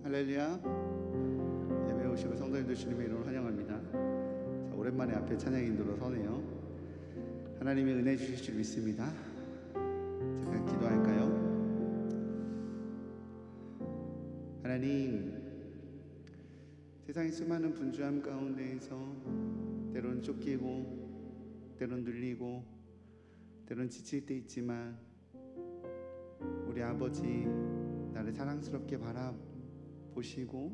할렐루야. 예배 오시고 성도님들 주님의 이름으로 환영합니다. 자, 오랜만에 앞에 찬양 인도로 서네요. 하나님이 은혜 주실 줄 믿습니다. 잠깐 기도할까요? 하나님, 세상의 수많은 분주함 가운데에서 때로는 쫓기고 때로는 눌리고 때로는 지칠 때 있지만 우리 아버지 나를 사랑스럽게 바라보시고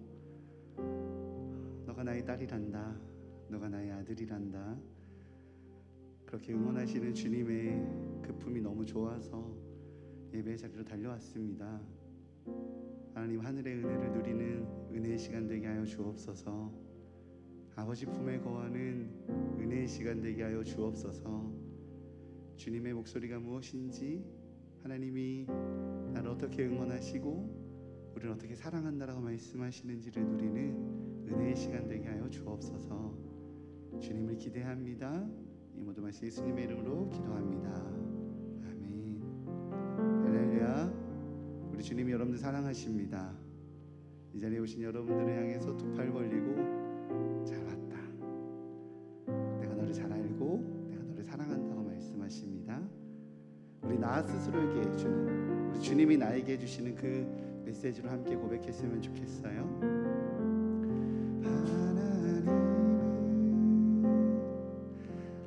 너가 나의 딸이란다, 너가 나의 아들이란다, 그렇게 응원하시는 주님의 그 품이 너무 좋아서 예배 자리로 달려왔습니다. 하나님, 하늘의 은혜를 누리는 은혜의 시간 되게 하여 주옵소서. 아버지 품에 거하는 은혜의 시간 되게 하여 주옵소서. 주님의 목소리가 무엇인지, 하나님이 나를 어떻게 응원하시고 우리를 어떻게 사랑한다라고 말씀하시는지를 누리는 은혜의 시간 되게 하여 주옵소서. 주님을 기대합니다. 이 모든 말씀 예수님의 이름으로 기도합니다. 아멘. 할렐루야. 우리 주님이 여러분들 사랑하십니다. 이 자리에 오신 여러분들을 향해서 두 팔 벌리고 잘 왔다, 내가 너를 잘 알고 내가 너를 사랑한다고 말씀하십니다. 우리 나 스스로에게 해주는, 우리 주님이 나에게 해주시는 그 메시지로 함께 고백했으면 좋겠어요. 하나님은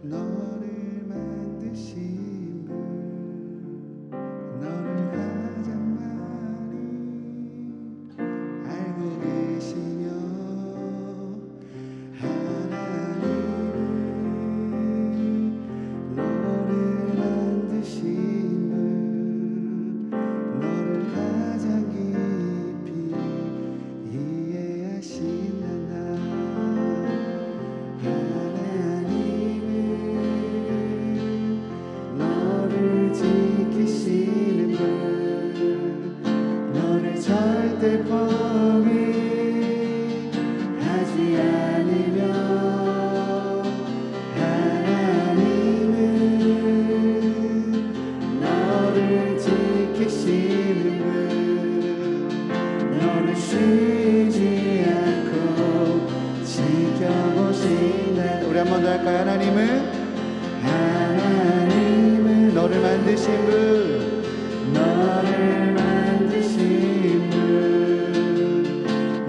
너를 만드신 분, 너를 가장 많이 알고 계시며, 하나님은 너를 만드신 분, 너를 가장 깊이 이해하신단다. 하나님은 너를 지키시는 분, 너를 절대 포기하지 않으며, 하나님은 너를 지키시는 분, 너를 쉬지 않고 지켜보신다. 우리 한 번 더 할까요? 하나님은 너를 만드신 분, 너를 만드신 분,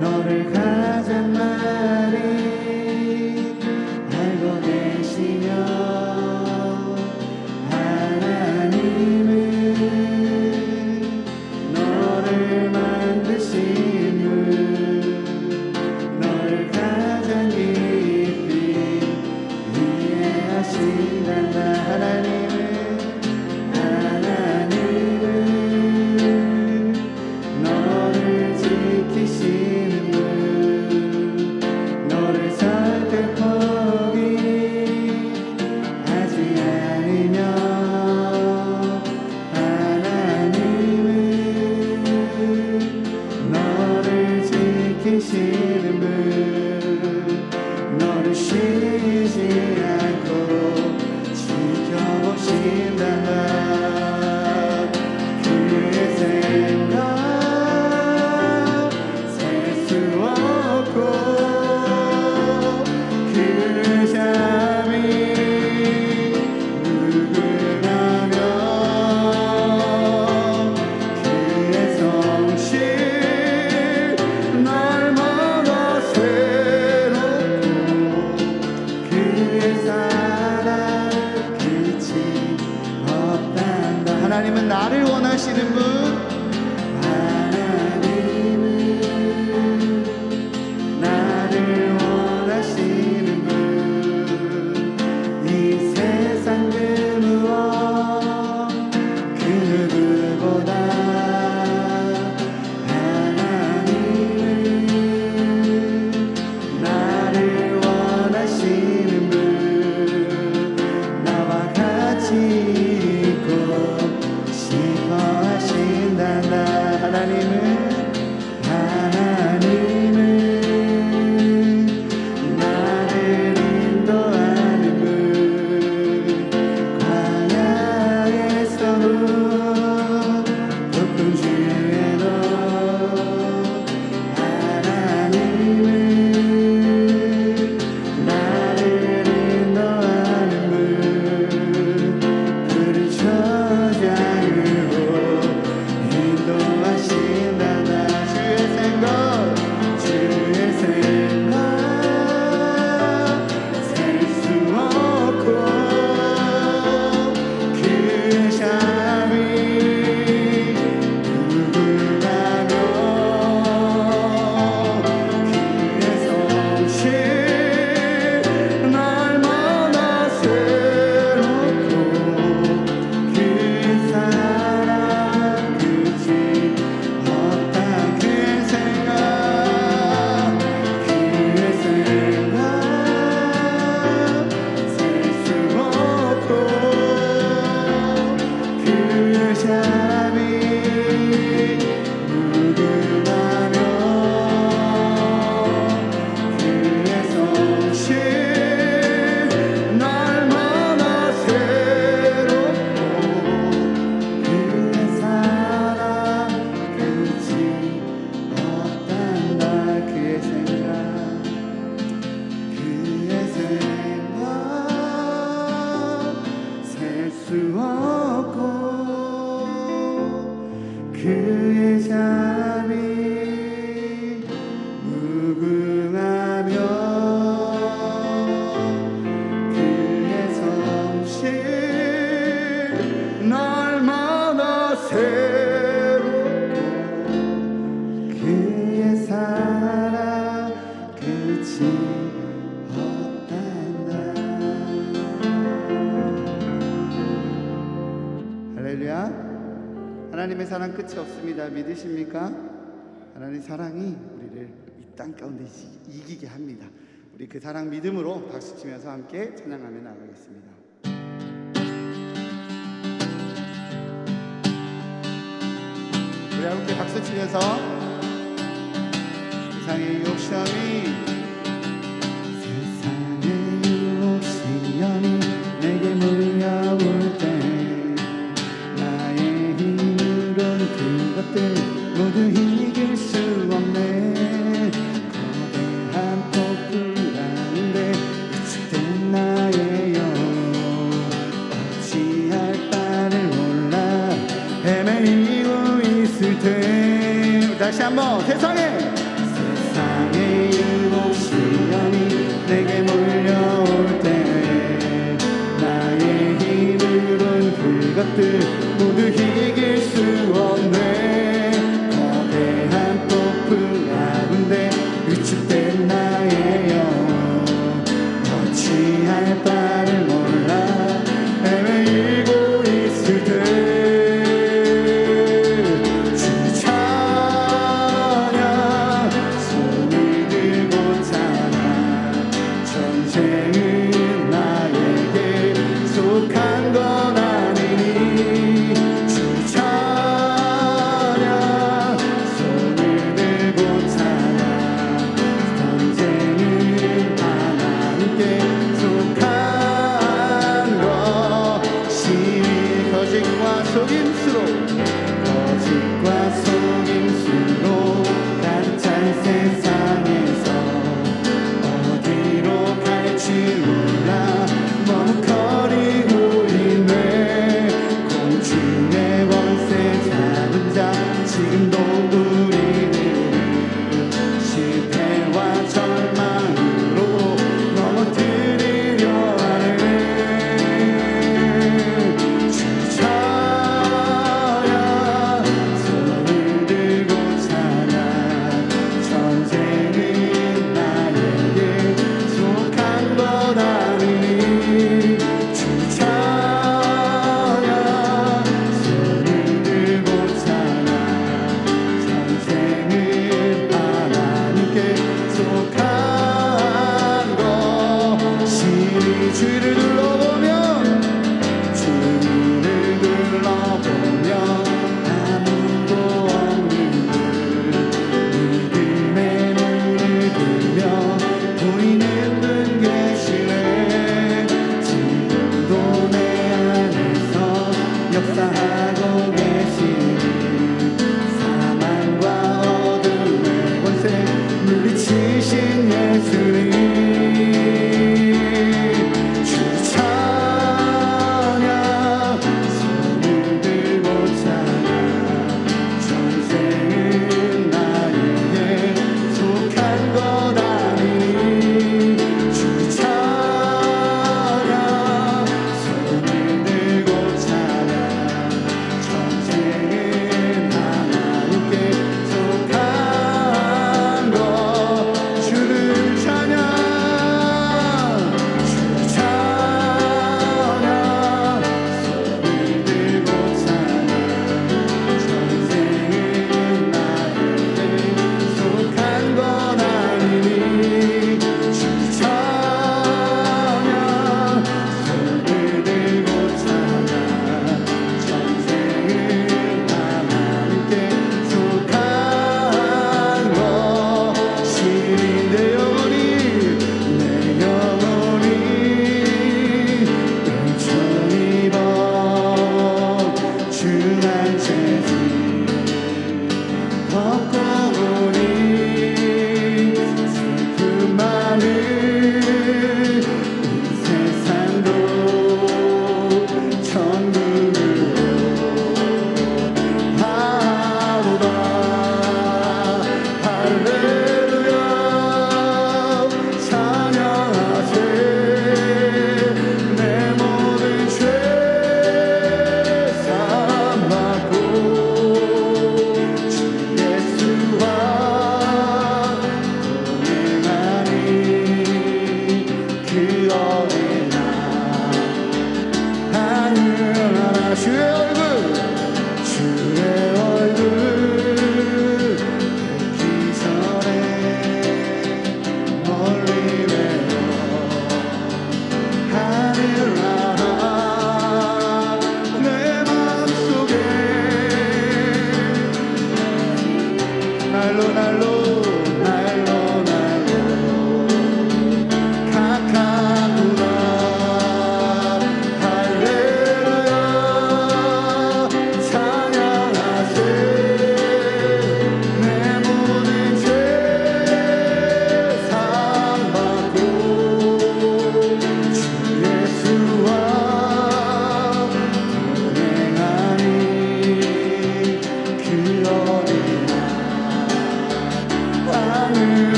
너를 가장 많이 알고 계시며, 하나님은 너를 만드신 분, 너를 가장 깊이 이해하신단다. 하나님은 너를 지키시는 분, 너를 절대 포기하지 않으며, 하나님은 너를 지키시는 분, 너를 쉬지 않고 지켜보신다. 그의 생각 셀 수 없고 그 잠이 누구나며, 그의 성실 날마다 새롭고 그의 사랑 끝이 없단다. 하나님은 나를 원하시는 분, 하나님은 나를 원하시는 분, 이 세상 그 무엇 그 누구보다 하나님은 나를 원하시는 분, 나와 같이 있고 싶어 하신다. 그의 잠이 무궁하며 그의 성실 날마다 새롭고 그의 사랑 끝이 없단다. 할렐루야. 하나님의 사랑 끝이 없습니다. 믿으십니까? 하나님의 사랑이 우리를 이 땅 가운데 이기게 합니다. 우리 그 사랑 믿음으로 박수 치면서 함께 찬양하며 나가겠습니다. 우리 함께 박수 치면서 세상의 욕심이 내게 몰려올 때 나의 힘으론 그것들 모두 이길 수 없네. 거대한 폭풍 가운데 위축된 나의 영 어찌할 바를 몰라 헤매이고 있을 때 다시 한번 세상의 일곱 시련이 내게 몰려올 때 나의 힘으론 그것들 모두 이길 수 없네. 거대한 폭풍 가운데 위축된 나의 영 어찌할 바를 몰라 헤매이고 있을 때 주 찬양 손을 들고 찬양 전쟁은 나에게 속한 건 아니니 주 찬양 손을 들고 찬양 전쟁은 하나님께 속한 것이 거짓과 속임수로 가득 찬 세상에서 어디로 갈지 몰라 머뭇거리고 있네. 공중의 원세 잡은 자 지금도 우리를 실패와 절망으로 넘어뜨리려 하네. 주 찬양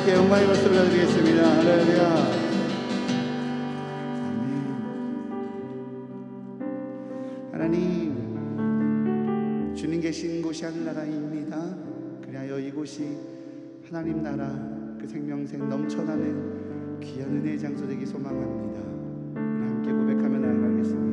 하나님께 영광의 박수를 드리겠습니다. 할렐루야. 하나님, 주님 계신 곳이 하늘나라입니다. 그리하여 이곳이 하나님 나라 그 생명샘 넘쳐나는 귀한 은혜의 장소 되기 소망합니다. 우리 함께 고백하며 나아가겠습니다.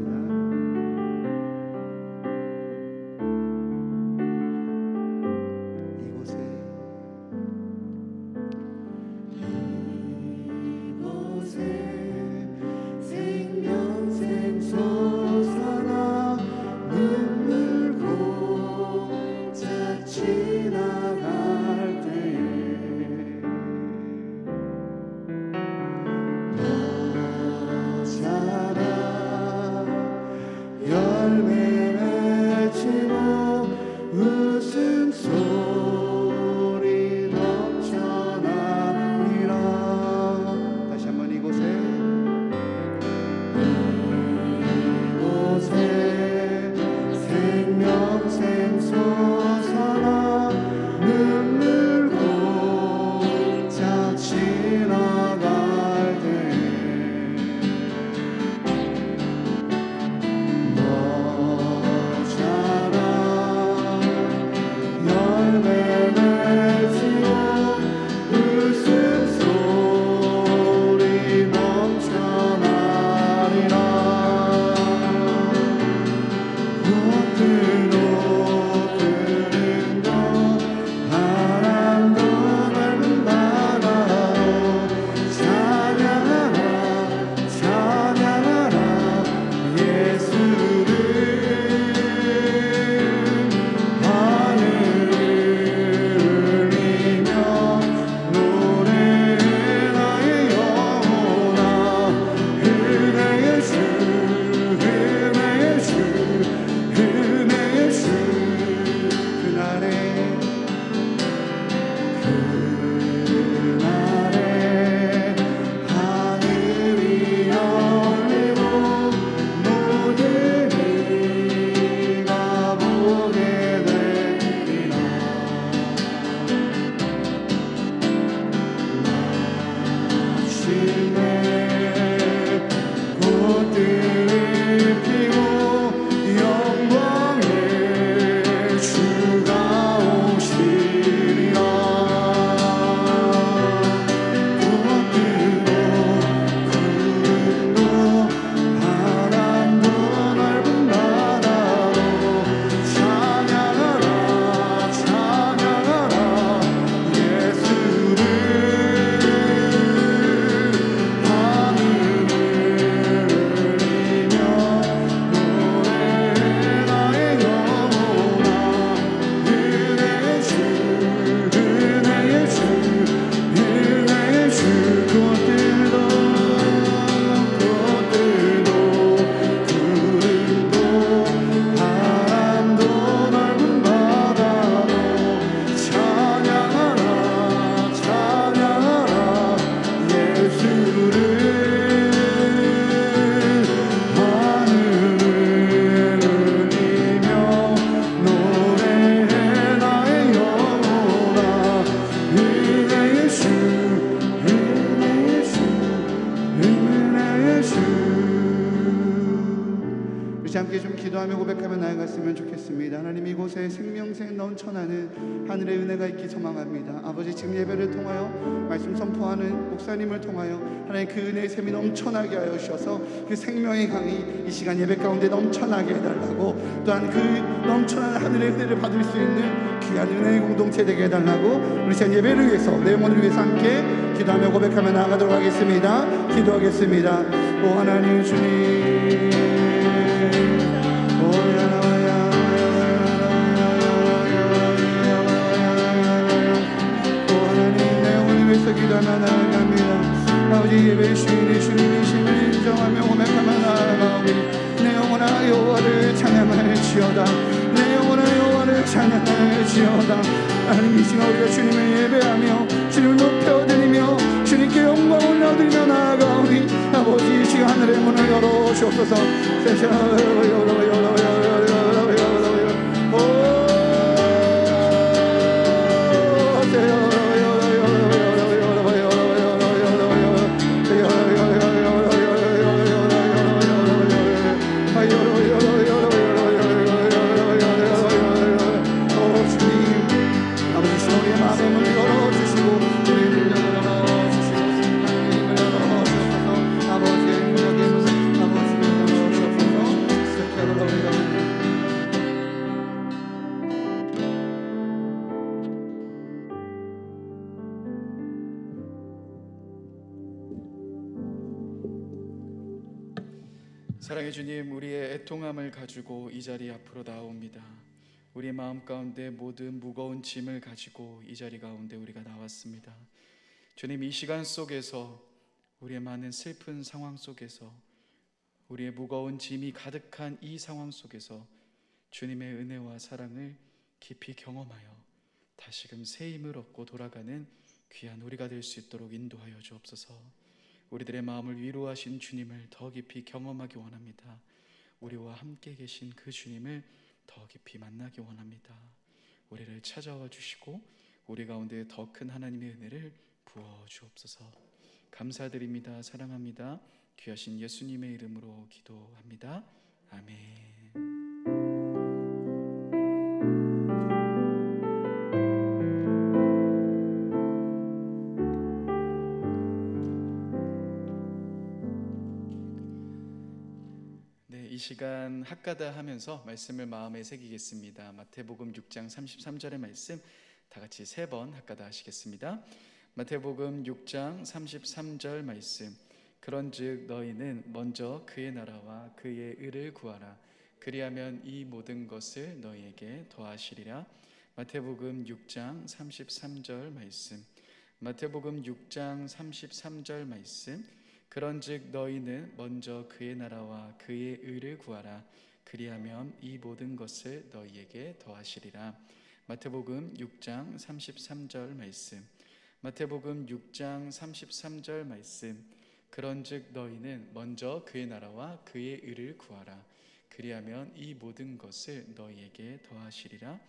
함께 좀 기도하며 고백하며 나아갔으면 좋겠습니다. 하나님, 이곳에 생명샘 넘쳐나는 하늘의 은혜가 있기 소망합니다. 아버지, 지금 예배를 통하여 말씀 선포하는 목사님을 통하여 하나님 그 은혜의 샘이 넘쳐나게 하여 주셔서 그 생명의 강이 이 시간 예배 가운데 넘쳐나게 해달라고, 또한 그 넘쳐나는 하늘의 은혜를 받을 수 있는 귀한 은혜의 공동체 되게 해달라고, 우리 시간 예배를 위해서, 내 영혼을 위해서 함께 기도하며 고백하며 나아가도록 하겠습니다. 기도하겠습니다. 오 하나님 주님, 기도하며 나아갑니다. 아버지, 예배의 주인이 주님이심을 인정하며 고백하며 나아가오니 내 영혼아 여호와를 찬양할지어다. 내 영혼아 여호와를 찬양할지어다. 하나님, 이 시간 우리가 주님을 예배하며 주님을 높여드리며 주님께 영광을 나드리며 나아가오니 아버지, 이 시간 하늘의 문을 열어주옵소서. 사랑의 주님, 우리의 애통함을 가지고 이 자리 앞으로 나옵니다. 우리의 마음 가운데 모든 무거운 짐을 가지고 이 자리 가운데 우리가 나왔습니다. 주님, 이 시간 속에서 우리의 많은 슬픈 상황 속에서 우리의 무거운 짐이 가득한 이 상황 속에서 주님의 은혜와 사랑을 깊이 경험하여 다시금 새 힘을 얻고 돌아가는 귀한 우리가 될 수 있도록 인도하여 주옵소서. 우리들의 마음을 위로하신 주님을 더 깊이 경험하기 원합니다. 우리와 함께 계신 그 주님을 더 깊이 만나기 원합니다. 우리를 찾아와 주시고 우리 가운데 더 큰 하나님의 은혜를 부어 주옵소서. 감사드립니다. 사랑합니다. 귀하신 예수님의 이름으로 기도합니다. 아멘. 이 시간 학가다 하면서 말씀을 마음에 새기겠습니다. 마태복음 6장 33절의 말씀 다 같이 3번 학가다 하시겠습니다. 마태복음 6장 33절 말씀. 그런즉 너희는 먼저 그의 나라와 그의 의를 구하라. 그리하면 이 모든 것을 너희에게 더하시리라. 마태복음 6장 33절 말씀. 마태복음 6장 33절 말씀. 그런즉 너희는 먼저 그의 나라와 그의 의를 구하라. 그리하면 이 모든 것을 너희에게 더하시리라. 마태복음 6장 33절 말씀. 마태복음 6장 33절 말씀. 그런즉 너희는 먼저 그의 나라와 그의 의를 구하라. 그리하면 이 모든 것을 너희에게 더하시리라.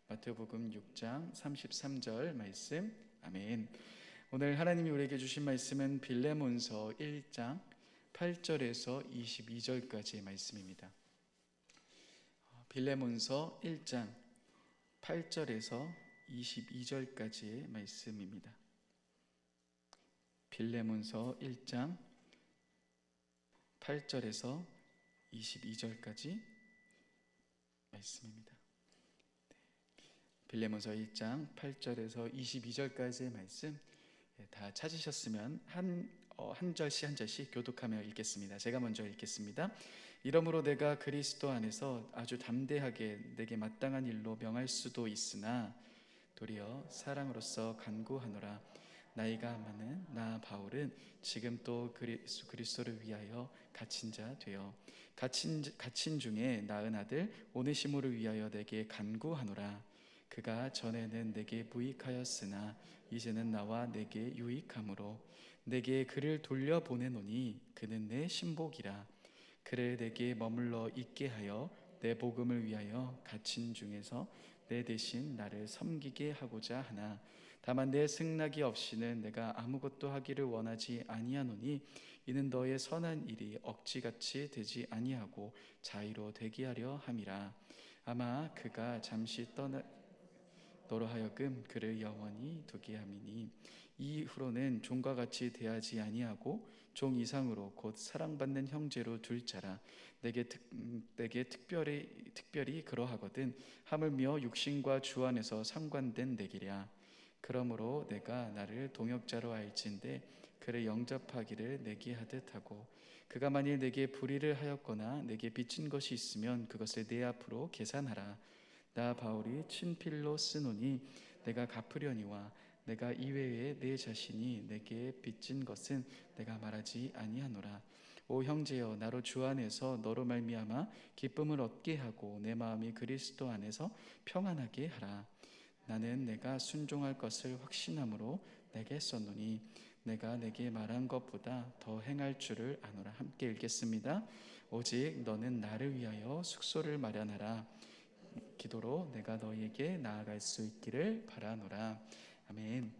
마태복음 6장 33절 말씀. 아멘. 오늘 하나님이 우리에게 주신 말씀은 빌레몬서 1장 8절에서 22절까지의 말씀입니다. 빌레몬서 1장 8절에서 22절까지의 말씀입니다. 빌레몬서 1장 8절에서 22절까지 말씀입니다. 빌레몬서 1장 8절에서 22절까지의 말씀 다 찾으셨으면 한 절씩 한 절씩 교독하며 읽겠습니다. 제가 먼저 읽겠습니다. 이러므로 내가 그리스도 안에서 아주 담대하게 내게 마땅한 일로 명할 수도 있으나 도리어 사랑으로서 간구하노라. 나이가 많은 나 바울은 지금 또 그리스도를 위하여 갇힌 자 되어 갇힌 중에 낳은 아들 오네시모를 위하여 내게 간구하노라. 그가 전에는 내게 무익하였으나 이제는 나와 내게 유익함으로 내게 그를 돌려보내노니 그는 내 신복이라. 그를 내게 머물러 있게 하여 내 복음을 위하여 갇힌 중에서 내 대신 나를 섬기게 하고자 하나 다만 내 승낙이 없이는 내가 아무것도 하기를 원하지 아니하노니 이는 너의 선한 일이 억지같이 되지 아니하고 자의로 되게 하려 함이라. 아마 그가 잠시 너로 하여금 그를 영원히 두게 함이니 이후로는 종과 같이 대하지 아니하고 종 이상으로 곧 사랑받는 형제로 둘 자라. 내게 특별히 그러하거든 하물며 육신과 주 안에서 상관된 내기랴. 그러므로 내가 나를 동역자로 알진대 그를 영접하기를 내게 하듯 하고 그가 만일 내게 불의를 하였거나 내게 빚진 것이 있으면 그것을 내 앞으로 계산하라. 나 바울이 친필로 쓰노니 내가 갚으려니와 내가 이외에 내 자신이 내게 빚진 것은 내가 말하지 아니하노라. 오 형제여, 나로 주 안에서 너로 말미암아 기쁨을 얻게 하고 내 마음이 그리스도 안에서 평안하게 하라. 나는 내가 순종할 것을 확신함으로 내게 썼노니 내가 내게 말한 것보다 더 행할 줄을 아노라. 함께 읽겠습니다. 오직 너는 나를 위하여 숙소를 마련하라. 기도로 내가 너희에게 나아갈 수 있기를 바라노라. 아멘.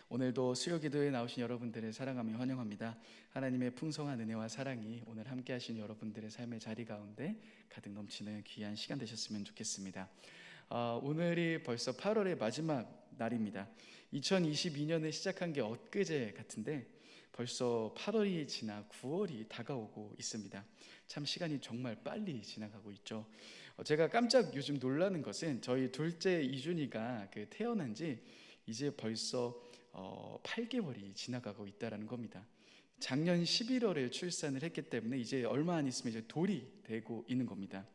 오늘도 수요기도에 나오신 여러분들을 사랑하며 환영합니다. 하나님의 풍성한 은혜와 사랑이 오늘 함께 하신 여러분들의 삶의 자리 가운데 가득 넘치는 귀한 시간 되셨으면 좋겠습니다. 오늘이 벌써 8월의 마지막 날입니다. 2022년을 시작한 게 엊그제 같은데 벌써 8월이 지나 9월이 다가오고 있습니다. 참 시간이 정말 빨리 지나가고 있죠. 제가 깜짝 요즘 놀라는 것은 저희 둘째 이준이가 태어난 지 이제 벌써 8개월이 지나가고 있다는 겁니다. 작년 11월에 출산을 했기 때문에 이제 얼마 안 있으면 이제 돌이 되고 있는 겁니다.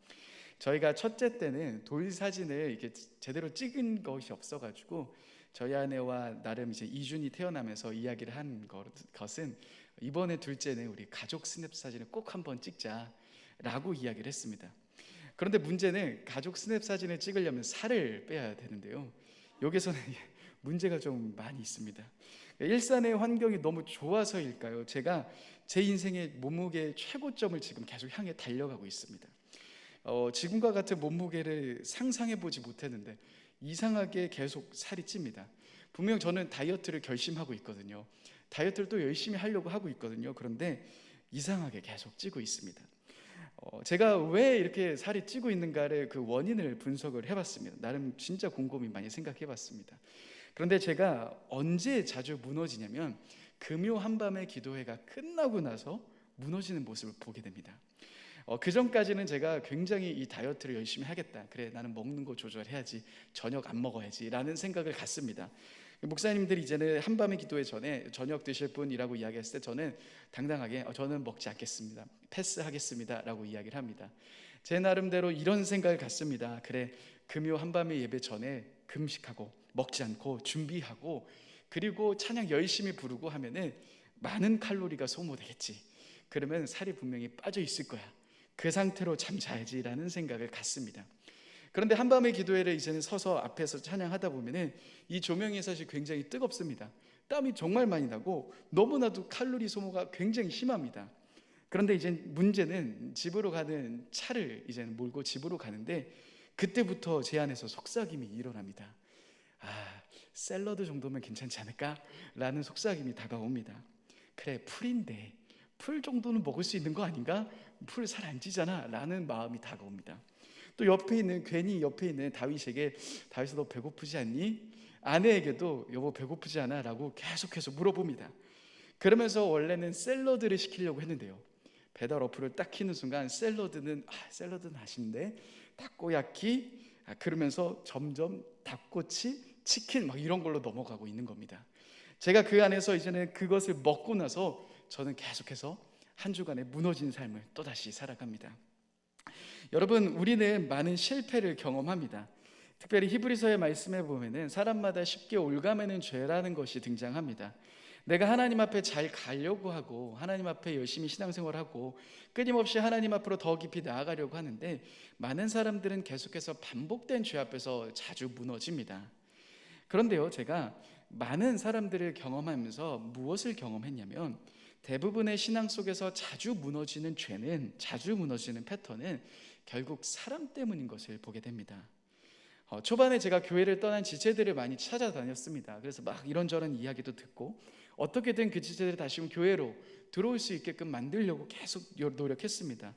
저희가 첫째 때는 돌 사진을 이렇게 제대로 찍은 것이 없어가지고 저희 아내와 나름 이제 이준이 태어나면서 이야기를 한 것은 이번에 둘째는 우리 가족 스냅 사진을 꼭 한번 찍자라고 이야기를 했습니다. 그런데 문제는 가족 스냅 사진을 찍으려면 살을 빼야 되는데요. 여기서는 문제가 좀 많이 있습니다. 일산의 환경이 너무 좋아서일까요? 제가 제 인생의 몸무게 최고점을 지금 계속 향해 달려가고 있습니다. 지금과 같은 몸무게를 상상해 보지 못했는데 이상하게 계속 살이 찝니다. 분명 저는 다이어트를 결심하고 있거든요. 다이어트를 또 열심히 하려고 하고 있거든요. 그런데 이상하게 계속 찌고 있습니다. 제가 왜 이렇게 살이 찌고 있는가를 그 원인을 분석을 해봤습니다. 나름 진짜 곰곰이 많이 생각해봤습니다. 그런데 제가 언제 자주 무너지냐면 금요 한밤의 기도회가 끝나고 나서 무너지는 모습을 보게 됩니다. 그 전까지는 제가 굉장히 이 다이어트를 열심히 하겠다, 그래 나는 먹는 거 조절해야지, 저녁 안 먹어야지 라는 생각을 갖습니다. 목사님들이 이제는 한밤의 기도회 전에 저녁 드실 분이라고 이야기했을 때 저는 당당하게 저는 먹지 않겠습니다, 패스하겠습니다 라고 이야기를 합니다. 제 나름대로 이런 생각을 갖습니다. 그래, 금요 한밤의 예배 전에 금식하고 먹지 않고 준비하고 그리고 찬양 열심히 부르고 하면은 많은 칼로리가 소모되겠지, 그러면 살이 분명히 빠져 있을 거야, 그 상태로 잠자야지라는 생각을 갖습니다. 그런데 한밤의 기도회를 이제는 서서 앞에서 찬양하다 보면은 이 조명이 사실 굉장히 뜨겁습니다. 땀이 정말 많이 나고 너무나도 칼로리 소모가 굉장히 심합니다. 그런데 이제 문제는 집으로 가는 차를 이제는 몰고 집으로 가는데 그때부터 제 안에서 속삭임이 일어납니다. 샐러드 정도면 괜찮지 않을까? 라는 속삭임이 다가옵니다. 그래, 풀인데 풀 정도는 먹을 수 있는 거 아닌가? 풀 살 안 찌잖아 라는 마음이 다가옵니다. 또 괜히 옆에 있는 다윗에게, 다윗아 너 배고프지 않니? 아내에게도 여보 배고프지 않아? 라고 계속해서 물어봅니다. 그러면서 원래는 샐러드를 시키려고 했는데요, 배달 어플을 딱 키는 순간 샐러드는 맛있는데 타코야키, 그러면서 점점 닭꼬치, 치킨 막 이런 걸로 넘어가고 있는 겁니다. 제가 그 안에서 이제는 그것을 먹고 나서 저는 계속해서 한 주간의 무너진 삶을 또다시 살아갑니다. 여러분, 우리는 많은 실패를 경험합니다. 특별히 히브리서의 말씀에 보면은 사람마다 쉽게 올가매는 죄라는 것이 등장합니다. 내가 하나님 앞에 잘 가려고 하고 하나님 앞에 열심히 신앙생활하고 끊임없이 하나님 앞으로 더 깊이 나아가려고 하는데 많은 사람들은 계속해서 반복된 죄 앞에서 자주 무너집니다. 그런데요, 제가 많은 사람들을 경험하면서 무엇을 경험했냐면 대부분의 신앙 속에서 자주 무너지는 패턴은 결국 사람 때문인 것을 보게 됩니다. 초반에 제가 교회를 떠난 지체들을 많이 찾아다녔습니다. 그래서 막 이런저런 이야기도 듣고 어떻게든 그 지체들이 다시 교회로 들어올 수 있게끔 만들려고 계속 노력했습니다.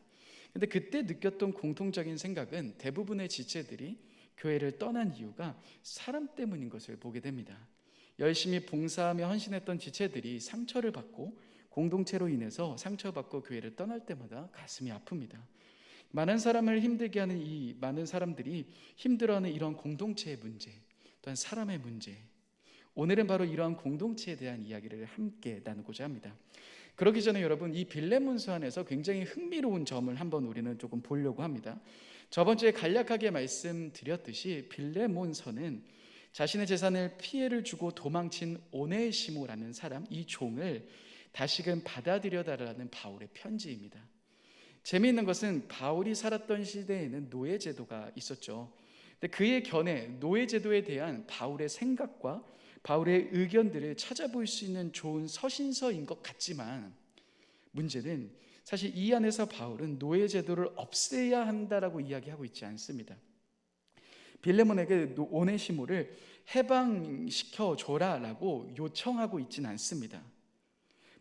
근데 그때 느꼈던 공통적인 생각은 대부분의 지체들이 교회를 떠난 이유가 사람 때문인 것을 보게 됩니다. 열심히 봉사하며 헌신했던 지체들이 상처를 받고 공동체로 인해서 상처받고 교회를 떠날 때마다 가슴이 아픕니다. 많은 사람을 힘들게 하는 이 많은 사람들이 힘들어하는 이러한 공동체의 문제, 또한 사람의 문제, 오늘은 바로 이러한 공동체에 대한 이야기를 함께 나누고자 합니다. 그러기 전에 여러분, 이 빌레몬서 안에서 굉장히 흥미로운 점을 한번 우리는 조금 보려고 합니다. 저번 주에 간략하게 말씀드렸듯이 빌레몬서는 자신의 재산을 피해를 주고 도망친 오네시모라는 사람, 이 종을 다시금 받아들여달라는 바울의 편지입니다. 재미있는 것은 바울이 살았던 시대에는 노예제도가 있었죠. 근데 그의 견해, 노예제도에 대한 바울의 생각과 바울의 의견들을 찾아볼 수 있는 좋은 서신서인 것 같지만 문제는 사실 이 안에서 바울은 노예제도를 없애야 한다라고 이야기하고 있지 않습니다. 빌레몬에게 오네시모를 해방시켜줘라라고 요청하고 있지는 않습니다.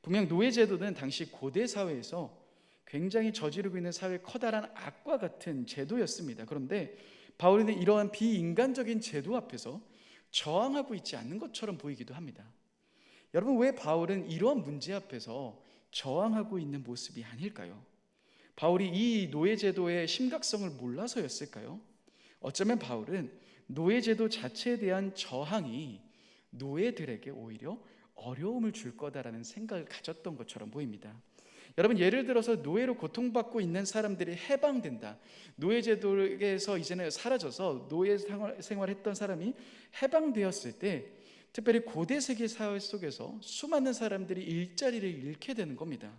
분명 노예제도는 당시 고대 사회에서 굉장히 저지르고 있는 사회의 커다란 악과 같은 제도였습니다. 그런데 바울은 이러한 비인간적인 제도 앞에서 저항하고 있지 않는 것처럼 보이기도 합니다. 여러분, 왜 바울은 이러한 문제 앞에서 저항하고 있는 모습이 아닐까요? 바울이 이 노예제도의 심각성을 몰라서였을까요? 어쩌면 바울은 노예제도 자체에 대한 저항이 노예들에게 오히려 어려움을 줄 거다라는 생각을 가졌던 것처럼 보입니다. 여러분, 예를 들어서 노예로 고통받고 있는 사람들이 해방된다, 노예제도에서 이제는 사라져서 노예 생활했던 사람이 해방되었을 때, 특별히 고대 세계 사회 속에서 수많은 사람들이 일자리를 잃게 되는 겁니다.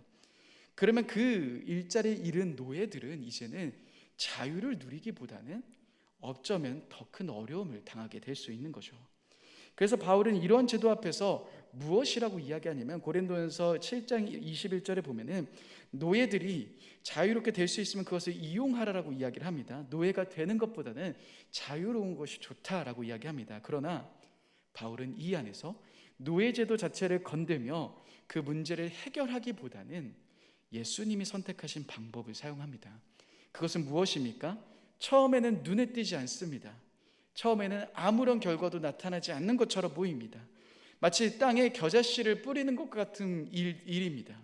그러면 그 일자리를 잃은 노예들은 이제는 자유를 누리기보다는 어쩌면 더 큰 어려움을 당하게 될 수 있는 거죠. 그래서 바울은 이러한 제도 앞에서 무엇이라고 이야기하냐면, 고린도전서 7장 21절에 보면은 노예들이 자유롭게 될 수 있으면 그것을 이용하라라고 이야기를 합니다. 노예가 되는 것보다는 자유로운 것이 좋다라고 이야기합니다. 그러나 바울은 이 안에서 노예제도 자체를 건들며 그 문제를 해결하기보다는 예수님이 선택하신 방법을 사용합니다. 그것은 무엇입니까? 처음에는 눈에 띄지 않습니다. 처음에는 아무런 결과도 나타나지 않는 것처럼 보입니다. 마치 땅에 겨자씨를 뿌리는 것 같은 일입니다.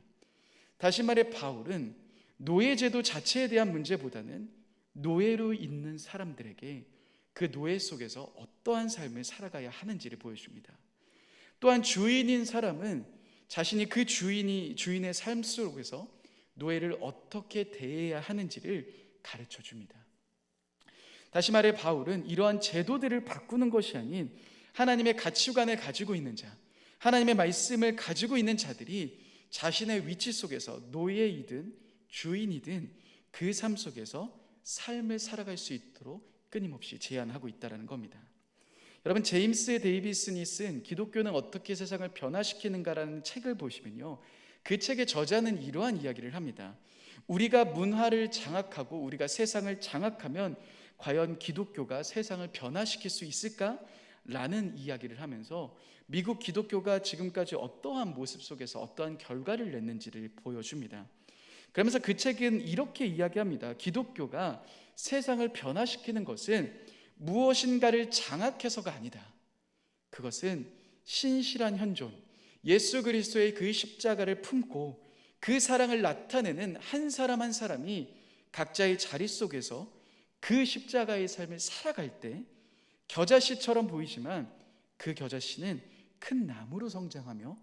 다시 말해 바울은 노예제도 자체에 대한 문제보다는 노예로 있는 사람들에게 그 노예 속에서 어떠한 삶을 살아가야 하는지를 보여줍니다. 또한 주인인 사람은 자신이 그 주인의 삶 속에서 노예를 어떻게 대해야 하는지를 가르쳐 줍니다. 다시 말해 바울은 이러한 제도들을 바꾸는 것이 아닌 하나님의 가치관을 가지고 있는 자, 하나님의 말씀을 가지고 있는 자들이 자신의 위치 속에서 노예이든 주인이든 그 삶 속에서 삶을 살아갈 수 있도록 끊임없이 제안하고 있다는 겁니다. 여러분, 제임스 데이비슨이 쓴 기독교는 어떻게 세상을 변화시키는가라는 책을 보시면요, 그 책의 저자는 이러한 이야기를 합니다. 우리가 문화를 장악하고 우리가 세상을 장악하면 과연 기독교가 세상을 변화시킬 수 있을까? 라는 이야기를 하면서 미국 기독교가 지금까지 어떠한 모습 속에서 어떠한 결과를 냈는지를 보여줍니다. 그러면서 그 책은 이렇게 이야기합니다. 기독교가 세상을 변화시키는 것은 무엇인가를 장악해서가 아니다. 그것은 신실한 현존, 예수 그리스도의 그 십자가를 품고 그 사랑을 나타내는 한 사람 한 사람이 각자의 자리 속에서 그 십자가의 삶을 살아갈 때 겨자씨처럼 보이지만 그 겨자씨는 큰 나무로 성장하며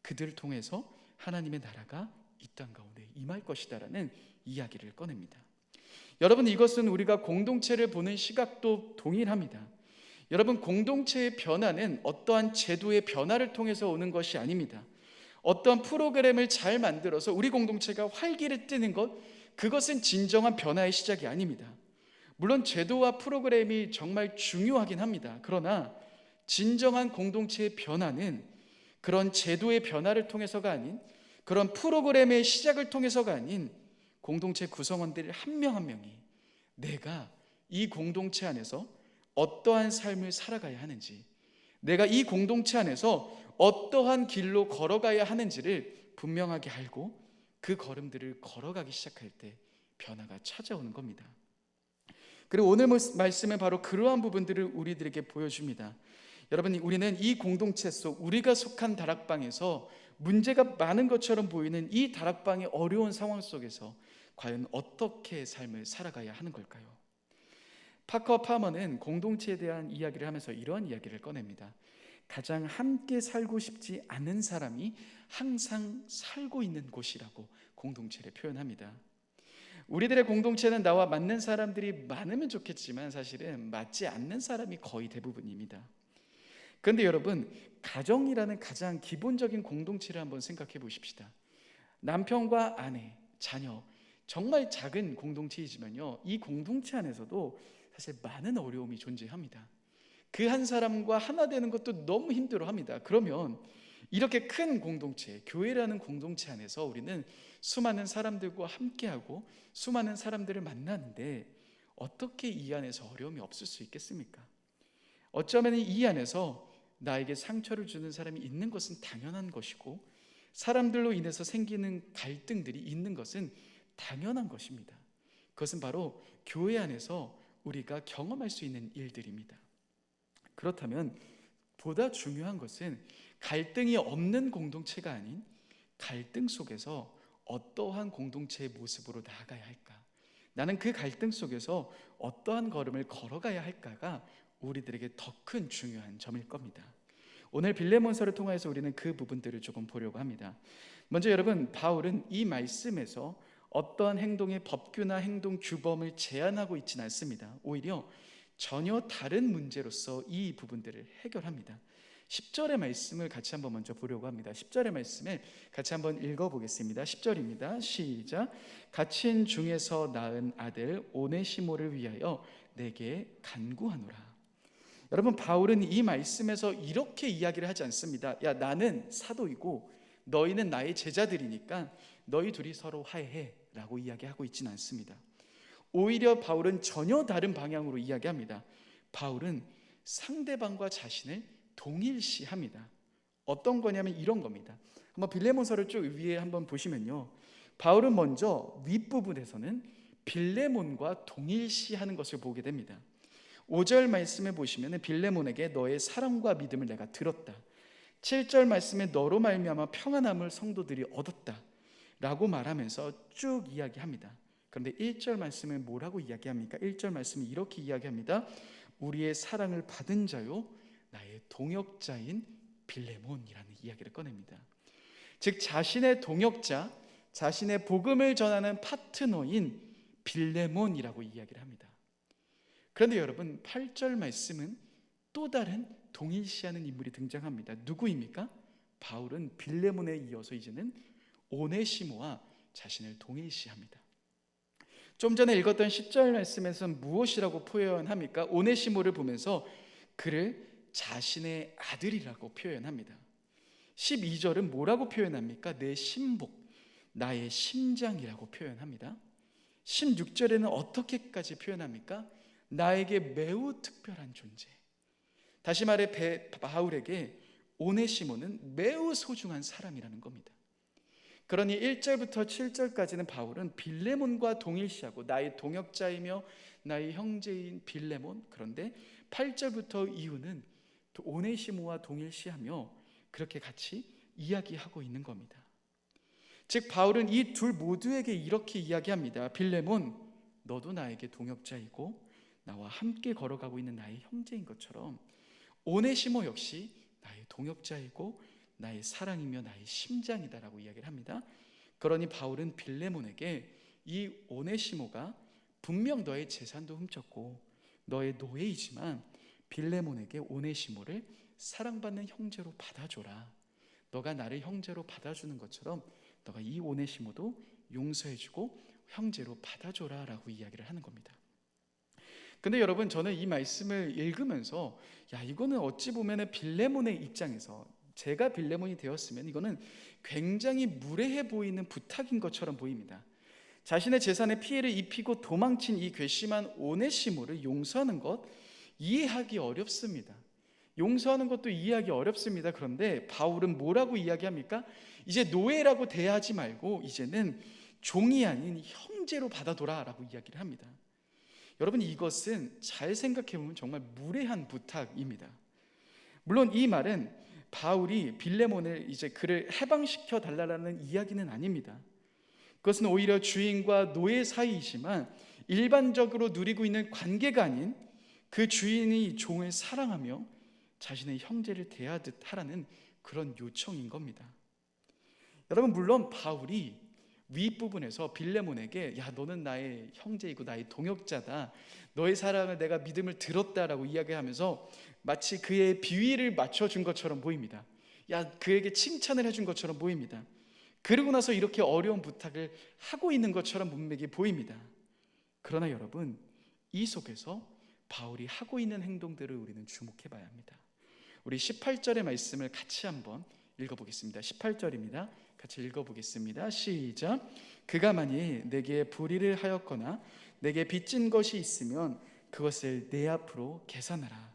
그들을 통해서 하나님의 나라가 이 땅 가운데 임할 것이다라는 이야기를 꺼냅니다. 여러분, 이것은 우리가 공동체를 보는 시각도 동일합니다. 여러분, 공동체의 변화는 어떠한 제도의 변화를 통해서 오는 것이 아닙니다. 어떠한 프로그램을 잘 만들어서 우리 공동체가 활기를 띠는 것, 그것은 진정한 변화의 시작이 아닙니다. 물론 제도와 프로그램이 정말 중요하긴 합니다. 그러나 진정한 공동체의 변화는 그런 제도의 변화를 통해서가 아닌, 그런 프로그램의 시작을 통해서가 아닌, 공동체 구성원들 한 명 한 명이 내가 이 공동체 안에서 어떠한 삶을 살아가야 하는지, 내가 이 공동체 안에서 어떠한 길로 걸어가야 하는지를 분명하게 알고 그 걸음들을 걸어가기 시작할 때 변화가 찾아오는 겁니다. 그리고 오늘 말씀은 바로 그러한 부분들을 우리들에게 보여줍니다. 여러분, 우리는 이 공동체 속, 우리가 속한 다락방에서 문제가 많은 것처럼 보이는 이 다락방의 어려운 상황 속에서 과연 어떻게 삶을 살아가야 하는 걸까요? 파커 파머는 공동체에 대한 이야기를 하면서 이러한 이야기를 꺼냅니다. 가장 함께 살고 싶지 않은 사람이 항상 살고 있는 곳이라고 공동체를 표현합니다. 우리들의 공동체는 나와 맞는 사람들이 많으면 좋겠지만 사실은 맞지 않는 사람이 거의 대부분입니다. 그런데 여러분, 가정이라는 가장 기본적인 공동체를 한번 생각해 보십시다. 남편과 아내, 자녀, 정말 작은 공동체이지만요, 이 공동체 안에서도 사실 많은 어려움이 존재합니다. 그 한 사람과 하나 되는 것도 너무 힘들어합니다. 그러면 이렇게 큰 공동체, 교회라는 공동체 안에서 우리는 수많은 사람들과 함께하고 수많은 사람들을 만나는데 어떻게 이 안에서 어려움이 없을 수 있겠습니까? 어쩌면 이 안에서 나에게 상처를 주는 사람이 있는 것은 당연한 것이고, 사람들로 인해서 생기는 갈등들이 있는 것은 당연한 것입니다. 그것은 바로 교회 안에서 우리가 경험할 수 있는 일들입니다. 그렇다면 보다 중요한 것은 갈등이 없는 공동체가 아닌 갈등 속에서 어떠한 공동체의 모습으로 나아가야 할까? 나는 그 갈등 속에서 어떠한 걸음을 걸어가야 할까가 우리들에게 더 큰 중요한 점일 겁니다. 오늘 빌레몬서를 통해서 우리는 그 부분들을 조금 보려고 합니다. 먼저 여러분, 바울은 이 말씀에서 어떠한 행동의 법규나 행동 규범을 제한하고 있지는 않습니다. 오히려 전혀 다른 문제로서 이 부분들을 해결합니다. 10절의 말씀을 같이 한번 먼저 보려고 합니다. 10절의 말씀을 같이 한번 읽어보겠습니다. 10절입니다. 시작. 갇힌 중에서 낳은 아들 오네시모를 위하여 내게 간구하노라. 여러분, 바울은 이 말씀에서 이렇게 이야기를 하지 않습니다. 야, 나는 사도이고 너희는 나의 제자들이니까 너희 둘이 서로 화해해 라고 이야기하고 있지는 않습니다. 오히려 바울은 전혀 다른 방향으로 이야기합니다. 바울은 상대방과 자신을 동일시합니다. 어떤 거냐면 이런 겁니다. 한번 빌레몬서를 쭉 위에 한번 보시면요, 바울은 먼저 윗부분에서는 빌레몬과 동일시하는 것을 보게 됩니다. 5절 말씀에 보시면 빌레몬에게 너의 사랑과 믿음을 내가 들었다. 7절 말씀에 너로 말미암아 평안함을 성도들이 얻었다 라고 말하면서 쭉 이야기합니다. 그런데 1절 말씀은 뭐라고 이야기합니까? 1절 말씀은 이렇게 이야기합니다. 우리의 사랑을 받은 자요 나의 동역자인 빌레몬이라는 이야기를 꺼냅니다. 즉 자신의 동역자, 자신의 복음을 전하는 파트너인 빌레몬이라고 이야기를 합니다. 그런데 여러분, 8절 말씀은 또 다른 동일시하는 인물이 등장합니다. 누구입니까? 바울은 빌레몬에 이어서 이제는 오네시모와 자신을 동일시합니다. 좀 전에 읽었던 10절 말씀에서는 무엇이라고 표현합니까? 오네시모를 보면서 그를 자신의 아들이라고 표현합니다. 12절은 뭐라고 표현합니까? 내 신복, 나의 심장이라고 표현합니다. 16절에는 어떻게까지 표현합니까? 나에게 매우 특별한 존재. 다시 말해 바울에게 오네시모는 매우 소중한 사람이라는 겁니다. 그러니 1절부터 7절까지는 바울은 빌레몬과 동일시하고 나의 동역자이며 나의 형제인 빌레몬, 그런데 8절부터 이후는 또 오네시모와 동일시하며 그렇게 같이 이야기하고 있는 겁니다. 즉 바울은 이 둘 모두에게 이렇게 이야기합니다. 빌레몬, 너도 나에게 동역자이고 나와 함께 걸어가고 있는 나의 형제인 것처럼 오네시모 역시 나의 동역자이고 나의 사랑이며 나의 심장이다라고 이야기를 합니다. 그러니 바울은 빌레몬에게 이 오네시모가 분명 너의 재산도 훔쳤고 너의 노예이지만 빌레몬에게 오네시모를 사랑받는 형제로 받아줘라. 너가 나를 형제로 받아주는 것처럼 너가 이 오네시모도 용서해주고 형제로 받아줘라 라고 이야기를 하는 겁니다. 근데 여러분, 저는 이 말씀을 읽으면서 이거는 어찌 보면 빌레몬의 입장에서 제가 빌레몬이 되었으면 이거는 굉장히 무례해 보이는 부탁인 것처럼 보입니다. 자신의 재산에 피해를 입히고 도망친 이 괘씸한 오네시모를 용서하는 것 이해하기 어렵습니다. 용서하는 것도 이해하기 어렵습니다. 그런데 바울은 뭐라고 이야기합니까? 이제 노예라고 대하지 말고 이제는 종이 아닌 형제로 받아둬라 라고 이야기를 합니다. 여러분, 이것은 잘 생각해보면 정말 무례한 부탁입니다. 물론 이 말은 바울이 빌레몬을 이제 그를 해방시켜 달라는 이야기는 아닙니다. 그것은 오히려 주인과 노예 사이이지만 일반적으로 누리고 있는 관계가 아닌 그 주인이 종을 사랑하며 자신의 형제를 대하듯 하라는 그런 요청인 겁니다. 여러분, 물론 바울이 윗부분에서 빌레몬에게 너는 나의 형제이고 나의 동역자다, 너의 사랑을 내가 믿음을 들었다라고 이야기하면서 마치 그의 비위를 맞춰준 것처럼 보입니다. 그에게 칭찬을 해준 것처럼 보입니다. 그러고 나서 이렇게 어려운 부탁을 하고 있는 것처럼 문맥이 보입니다. 그러나 여러분, 이 속에서 바울이 하고 있는 행동들을 우리는 주목해 봐야 합니다. 우리 18절의 말씀을 같이 한번 읽어보겠습니다. 18절입니다. 같이 읽어보겠습니다. 시작. 그가 만일 내게 불의를 하였거나 내게 빚진 것이 있으면 그것을 내 앞으로 계산하라.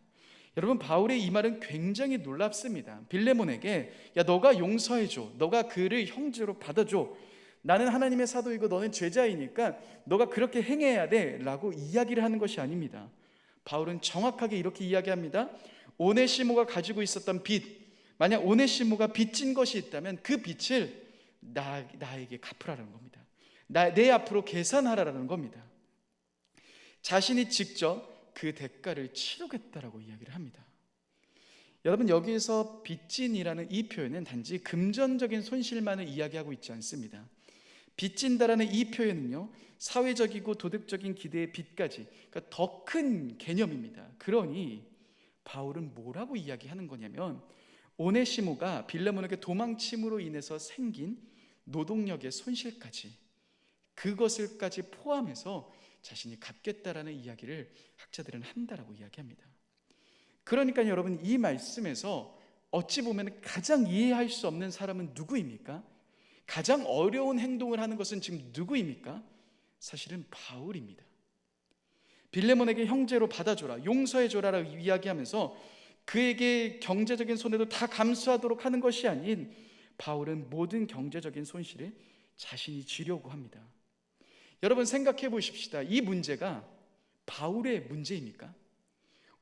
여러분, 바울의 이 말은 굉장히 놀랍습니다. 빌레몬에게 너가 용서해줘, 너가 그를 형제로 받아줘, 나는 하나님의 사도이고 너는 제자이니까 너가 그렇게 행해야 돼 라고 이야기를 하는 것이 아닙니다. 바울은 정확하게 이렇게 이야기합니다. 오네시모가 가지고 있었던 빚, 만약 오네시모가 빚진 것이 있다면 그 빚을 나에게 갚으라는 겁니다. 내 앞으로 계산하라는 겁니다. 자신이 직접 그 대가를 치르겠다라고 이야기를 합니다. 여러분, 여기에서 빚진이라는 이 표현은 단지 금전적인 손실만을 이야기하고 있지 않습니다. 빚진다라는 이 표현은요, 사회적이고 도덕적인 기대의 빚까지, 그러니까 더 큰 개념입니다. 그러니 바울은 뭐라고 이야기하는 거냐면, 오네시모가 빌레몬에게 도망침으로 인해서 생긴 노동력의 손실까지, 그것을까지 포함해서 자신이 갚겠다라는 이야기를 학자들은 한다라고 이야기합니다. 그러니까 여러분, 이 말씀에서 어찌 보면 가장 이해할 수 없는 사람은 누구입니까? 가장 어려운 행동을 하는 것은 지금 누구입니까? 사실은 바울입니다. 빌레몬에게 형제로 받아줘라, 용서해줘라라고 이야기하면서 그에게 경제적인 손해도 다 감수하도록 하는 것이 아닌, 바울은 모든 경제적인 손실을 자신이 지려고 합니다. 여러분, 생각해 보십시다. 이 문제가 바울의 문제입니까?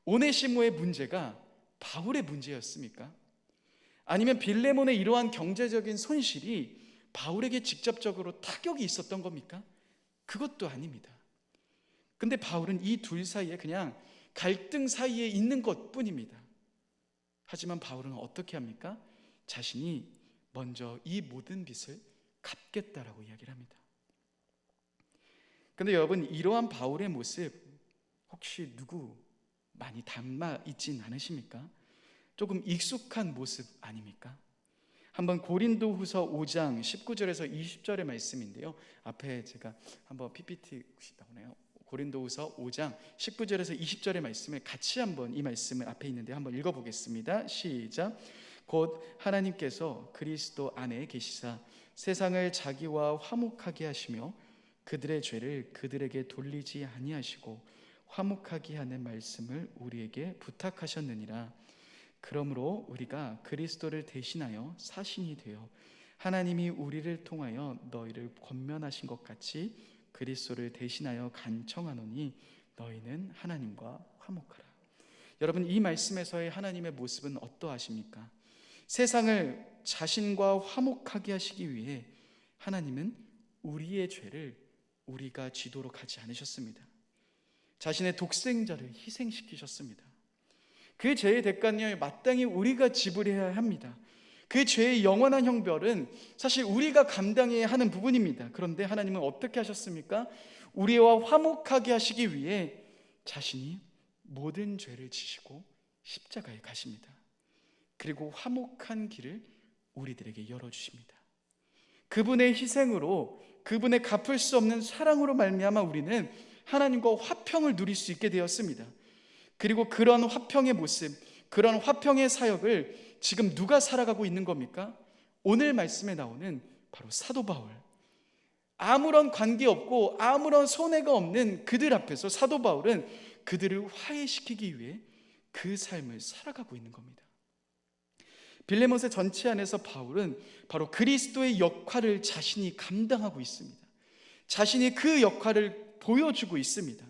오네시모의 문제가 바울의 문제였습니까? 아니면 빌레몬의 이러한 경제적인 손실이 바울에게 직접적으로 타격이 있었던 겁니까? 그것도 아닙니다. 근데 바울은 이 둘 사이에 그냥 갈등 사이에 있는 것뿐입니다. 하지만 바울은 어떻게 합니까? 자신이 먼저 이 모든 빚을 갚겠다라고 이야기를 합니다. 근데 여러분, 이러한 바울의 모습 혹시 누구 많이 닮아 있진 않으십니까? 조금 익숙한 모습 아닙니까? 한번 고린도후서 5장 19절에서 20절의 말씀인데요, 앞에 제가 한번 PPT 혹시 나오나요? 고린도후서 5장 19절에서 20절의 말씀을 같이 한번, 이 말씀을 앞에 있는데 한번 읽어보겠습니다. 시작. 곧 하나님께서 그리스도 안에 계시사 세상을 자기와 화목하게 하시며 그들의 죄를 그들에게 돌리지 아니하시고 화목하게 하는 말씀을 우리에게 부탁하셨느니라. 그러므로 우리가 그리스도를 대신하여 사신이 되어 하나님이 우리를 통하여 너희를 권면하신 것 같이 그리스도를 대신하여 간청하노니 너희는 하나님과 화목하라. 여러분, 이 말씀에서의 하나님의 모습은 어떠하십니까? 세상을 자신과 화목하게 하시기 위해 하나님은 우리의 죄를 우리가 지도록 하지 않으셨습니다. 자신의 독생자를 희생시키셨습니다. 그 죄의 대가는 마땅히 우리가 지불해야 합니다. 그 죄의 영원한 형벌은 사실 우리가 감당해야 하는 부분입니다. 그런데 하나님은 어떻게 하셨습니까? 우리와 화목하게 하시기 위해 자신이 모든 죄를 지시고 십자가에 가십니다. 그리고 화목한 길을 우리들에게 열어주십니다. 그분의 희생으로, 그분의 갚을 수 없는 사랑으로 말미암아 우리는 하나님과 화평을 누릴 수 있게 되었습니다. 그리고 그런 화평의 모습, 그런 화평의 사역을 지금 누가 살아가고 있는 겁니까? 오늘 말씀에 나오는 바로 사도 바울. 아무런 관계없고 아무런 손해가 없는 그들 앞에서 사도 바울은 그들을 화해시키기 위해 그 삶을 살아가고 있는 겁니다. 빌레몬의 전체 안에서 바울은 바로 그리스도의 역할을 자신이 감당하고 있습니다. 자신이 그 역할을 보여주고 있습니다.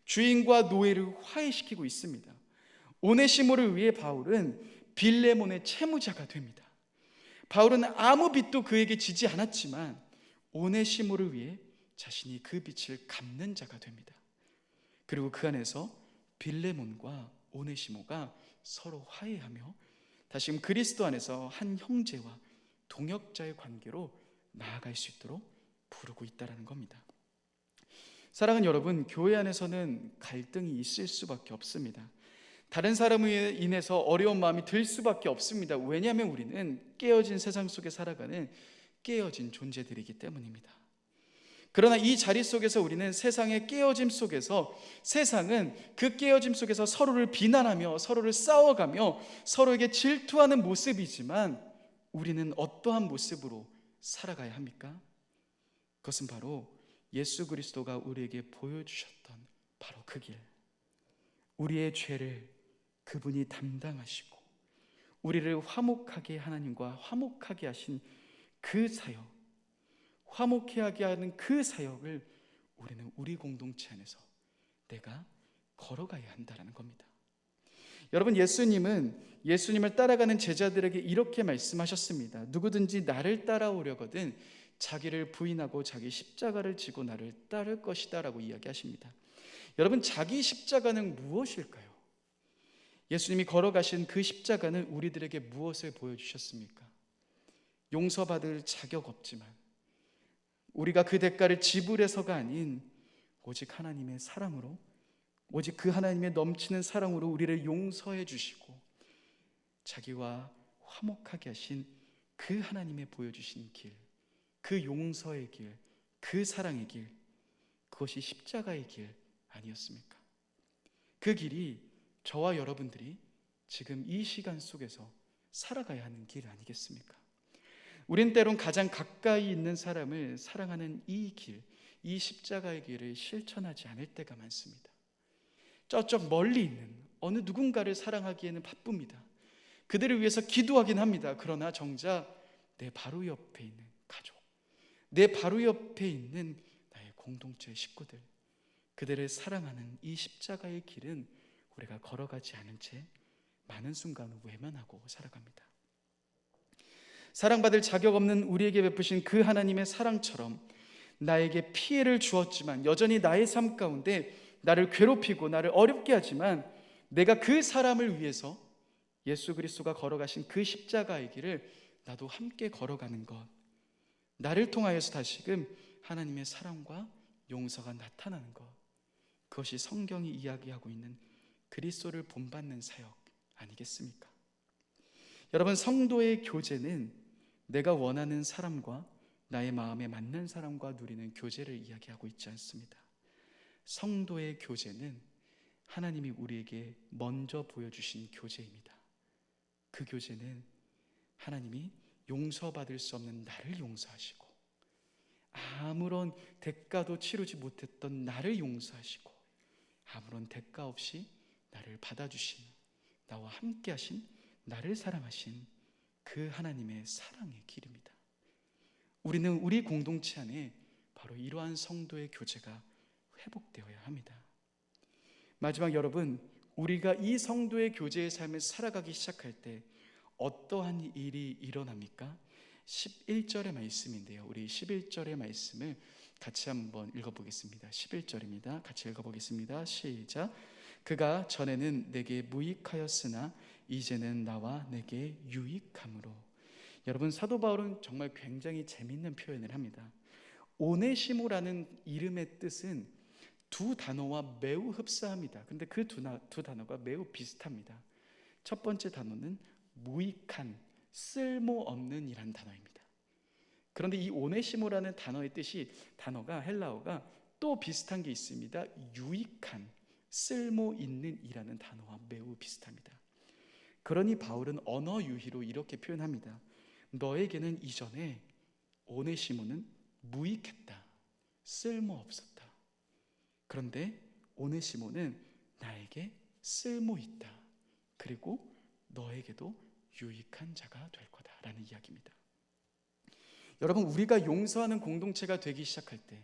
주인과 노예를 화해시키고 있습니다. 오네시모를 위해 바울은 빌레몬의 채무자가 됩니다. 바울은 아무 빚도 그에게 지지 않았지만 오네시모를 위해 자신이 그 빚을 갚는 자가 됩니다. 그리고 그 안에서 빌레몬과 오네시모가 서로 화해하며 다시금 그리스도 안에서 한 형제와 동역자의 관계로 나아갈 수 있도록 부르고 있다는 겁니다. 사랑하는 여러분, 교회 안에서는 갈등이 있을 수밖에 없습니다. 다른 사람으로 인해서 어려운 마음이 들 수밖에 없습니다. 왜냐하면 우리는 깨어진 세상 속에 살아가는 깨어진 존재들이기 때문입니다. 그러나 이 자리 속에서 우리는 세상의 깨어짐 속에서, 세상은 그 깨어짐 속에서 서로를 비난하며 서로를 싸워가며 서로에게 질투하는 모습이지만 우리는 어떠한 모습으로 살아가야 합니까? 그것은 바로 예수 그리스도가 우리에게 보여주셨던 바로 그 길, 우리의 죄를 그분이 담당하시고 우리를 화목하게, 하나님과 화목하게 하신 그 사역, 화목해 하게 하는 그 사역을 우리는 우리 공동체 안에서 내가 걸어가야 한다는 겁니다. 여러분, 예수님을 따라가는 제자들에게 이렇게 말씀하셨습니다. 누구든지 나를 따라오려거든 자기를 부인하고 자기 십자가를 지고 나를 따를 것이다 라고 이야기하십니다. 여러분, 자기 십자가는 무엇일까요? 예수님이 걸어가신 그 십자가는 우리들에게 무엇을 보여주셨습니까? 용서받을 자격 없지만 우리가 그 대가를 지불해서가 아닌 오직 하나님의 사랑으로, 오직 그 하나님의 넘치는 사랑으로 우리를 용서해 주시고 자기와 화목하게 하신 그 하나님의 보여주신 길, 그 용서의 길, 그 사랑의 길, 그것이 십자가의 길 아니었습니까? 그 길이 저와 여러분들이 지금 이 시간 속에서 살아가야 하는 길 아니겠습니까? 우린 때론 가장 가까이 있는 사람을 사랑하는 이 길, 이 십자가의 길을 실천하지 않을 때가 많습니다. 저쪽 멀리 있는 어느 누군가를 사랑하기에는 바쁩니다. 그들을 위해서 기도하긴 합니다. 그러나 정작 내 바로 옆에 있는 가족, 내 바로 옆에 있는 나의 공동체 식구들, 그들을 사랑하는 이 십자가의 길은 우리가 걸어가지 않은 채 많은 순간을 외면하고 살아갑니다. 사랑받을 자격 없는 우리에게 베푸신 그 하나님의 사랑처럼 나에게 피해를 주었지만 여전히 나의 삶 가운데 나를 괴롭히고 나를 어렵게 하지만 내가 그 사람을 위해서 예수 그리스도가 걸어가신 그 십자가의 길을 나도 함께 걸어가는 것, 나를 통하여서 다시금 하나님의 사랑과 용서가 나타나는 것, 그것이 성경이 이야기하고 있는 그리스도를 본받는 사역 아니겠습니까? 여러분, 성도의 교제는 내가 원하는 사람과 나의 마음에 맞는 사람과 누리는 교제를 이야기하고 있지 않습니다. 성도의 교제는 하나님이 우리에게 먼저 보여주신 교제입니다. 그 교제는 하나님이 용서받을 수 없는 나를 용서하시고 아무런 대가도 치르지 못했던 나를 용서하시고 아무런 대가 없이 나를 받아주신, 나와 함께 하신, 나를 사랑하신 그 하나님의 사랑의 길입니다. 우리는 우리 공동체 안에 바로 이러한 성도의 교제가 회복되어야 합니다. 마지막, 여러분, 우리가 이 성도의 교제의 삶을 살아가기 시작할 때 어떠한 일이 일어납니까? 11절의 말씀인데요, 우리 11절의 말씀을 같이 한번 읽어보겠습니다. 11절입니다. 같이 읽어보겠습니다. 시작. 그가 전에는 내게 무익하였으나 이제는 나와 내게 유익함으로. 여러분, 사도 바울은 정말 굉장히 재미있는 표현을 합니다. 오네시모라는 이름의 뜻은 두 단어와 매우 흡사합니다. 근데 그 두 단어가 매우 비슷합니다. 첫 번째 단어는 무익한, 쓸모없는 이란 단어입니다. 그런데 이 오네시모라는 단어의 뜻이, 단어가 헬라어가 또 비슷한 게 있습니다. 유익한, 쓸모 있는 이라는 단어와 매우 비슷합니다. 그러니 바울은 언어 유희로 이렇게 표현합니다. 너에게는 이전에 오네시모는 무익했다, 쓸모없었다. 그런데 오네시모는 나에게 쓸모있다, 그리고 너에게도 유익한 자가 될 거다라는 이야기입니다. 여러분, 우리가 용서하는 공동체가 되기 시작할 때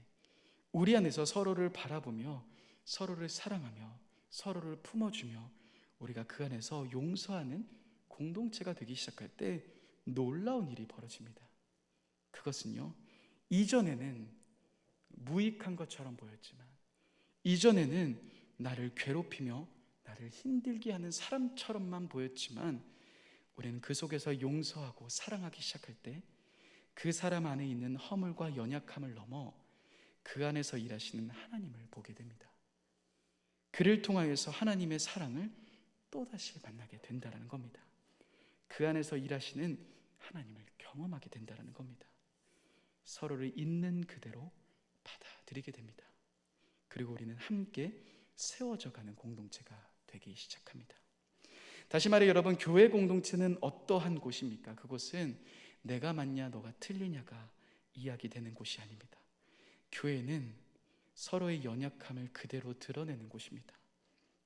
우리 안에서 서로를 바라보며 서로를 사랑하며 서로를 품어주며 우리가 그 안에서 용서하는 공동체가 되기 시작할 때 놀라운 일이 벌어집니다. 그것은요, 이전에는 무익한 것처럼 보였지만, 이전에는 나를 괴롭히며 나를 힘들게 하는 사람처럼만 보였지만, 우리는 그 속에서 용서하고 사랑하기 시작할 때 그 사람 안에 있는 허물과 연약함을 넘어 그 안에서 일하시는 하나님을 보게 됩니다. 그를 통하여서 하나님의 사랑을 또다시 만나게 된다는 겁니다. 그 안에서 일하시는 하나님을 경험하게 된다는 겁니다. 서로를 있는 그대로 받아들이게 됩니다. 그리고 우리는 함께 세워져가는 공동체가 되기 시작합니다. 다시 말해 여러분, 교회 공동체는 어떠한 곳입니까? 그곳은 내가 맞냐 너가 틀리냐가 이야기되는 곳이 아닙니다. 교회는 서로의 연약함을 그대로 드러내는 곳입니다.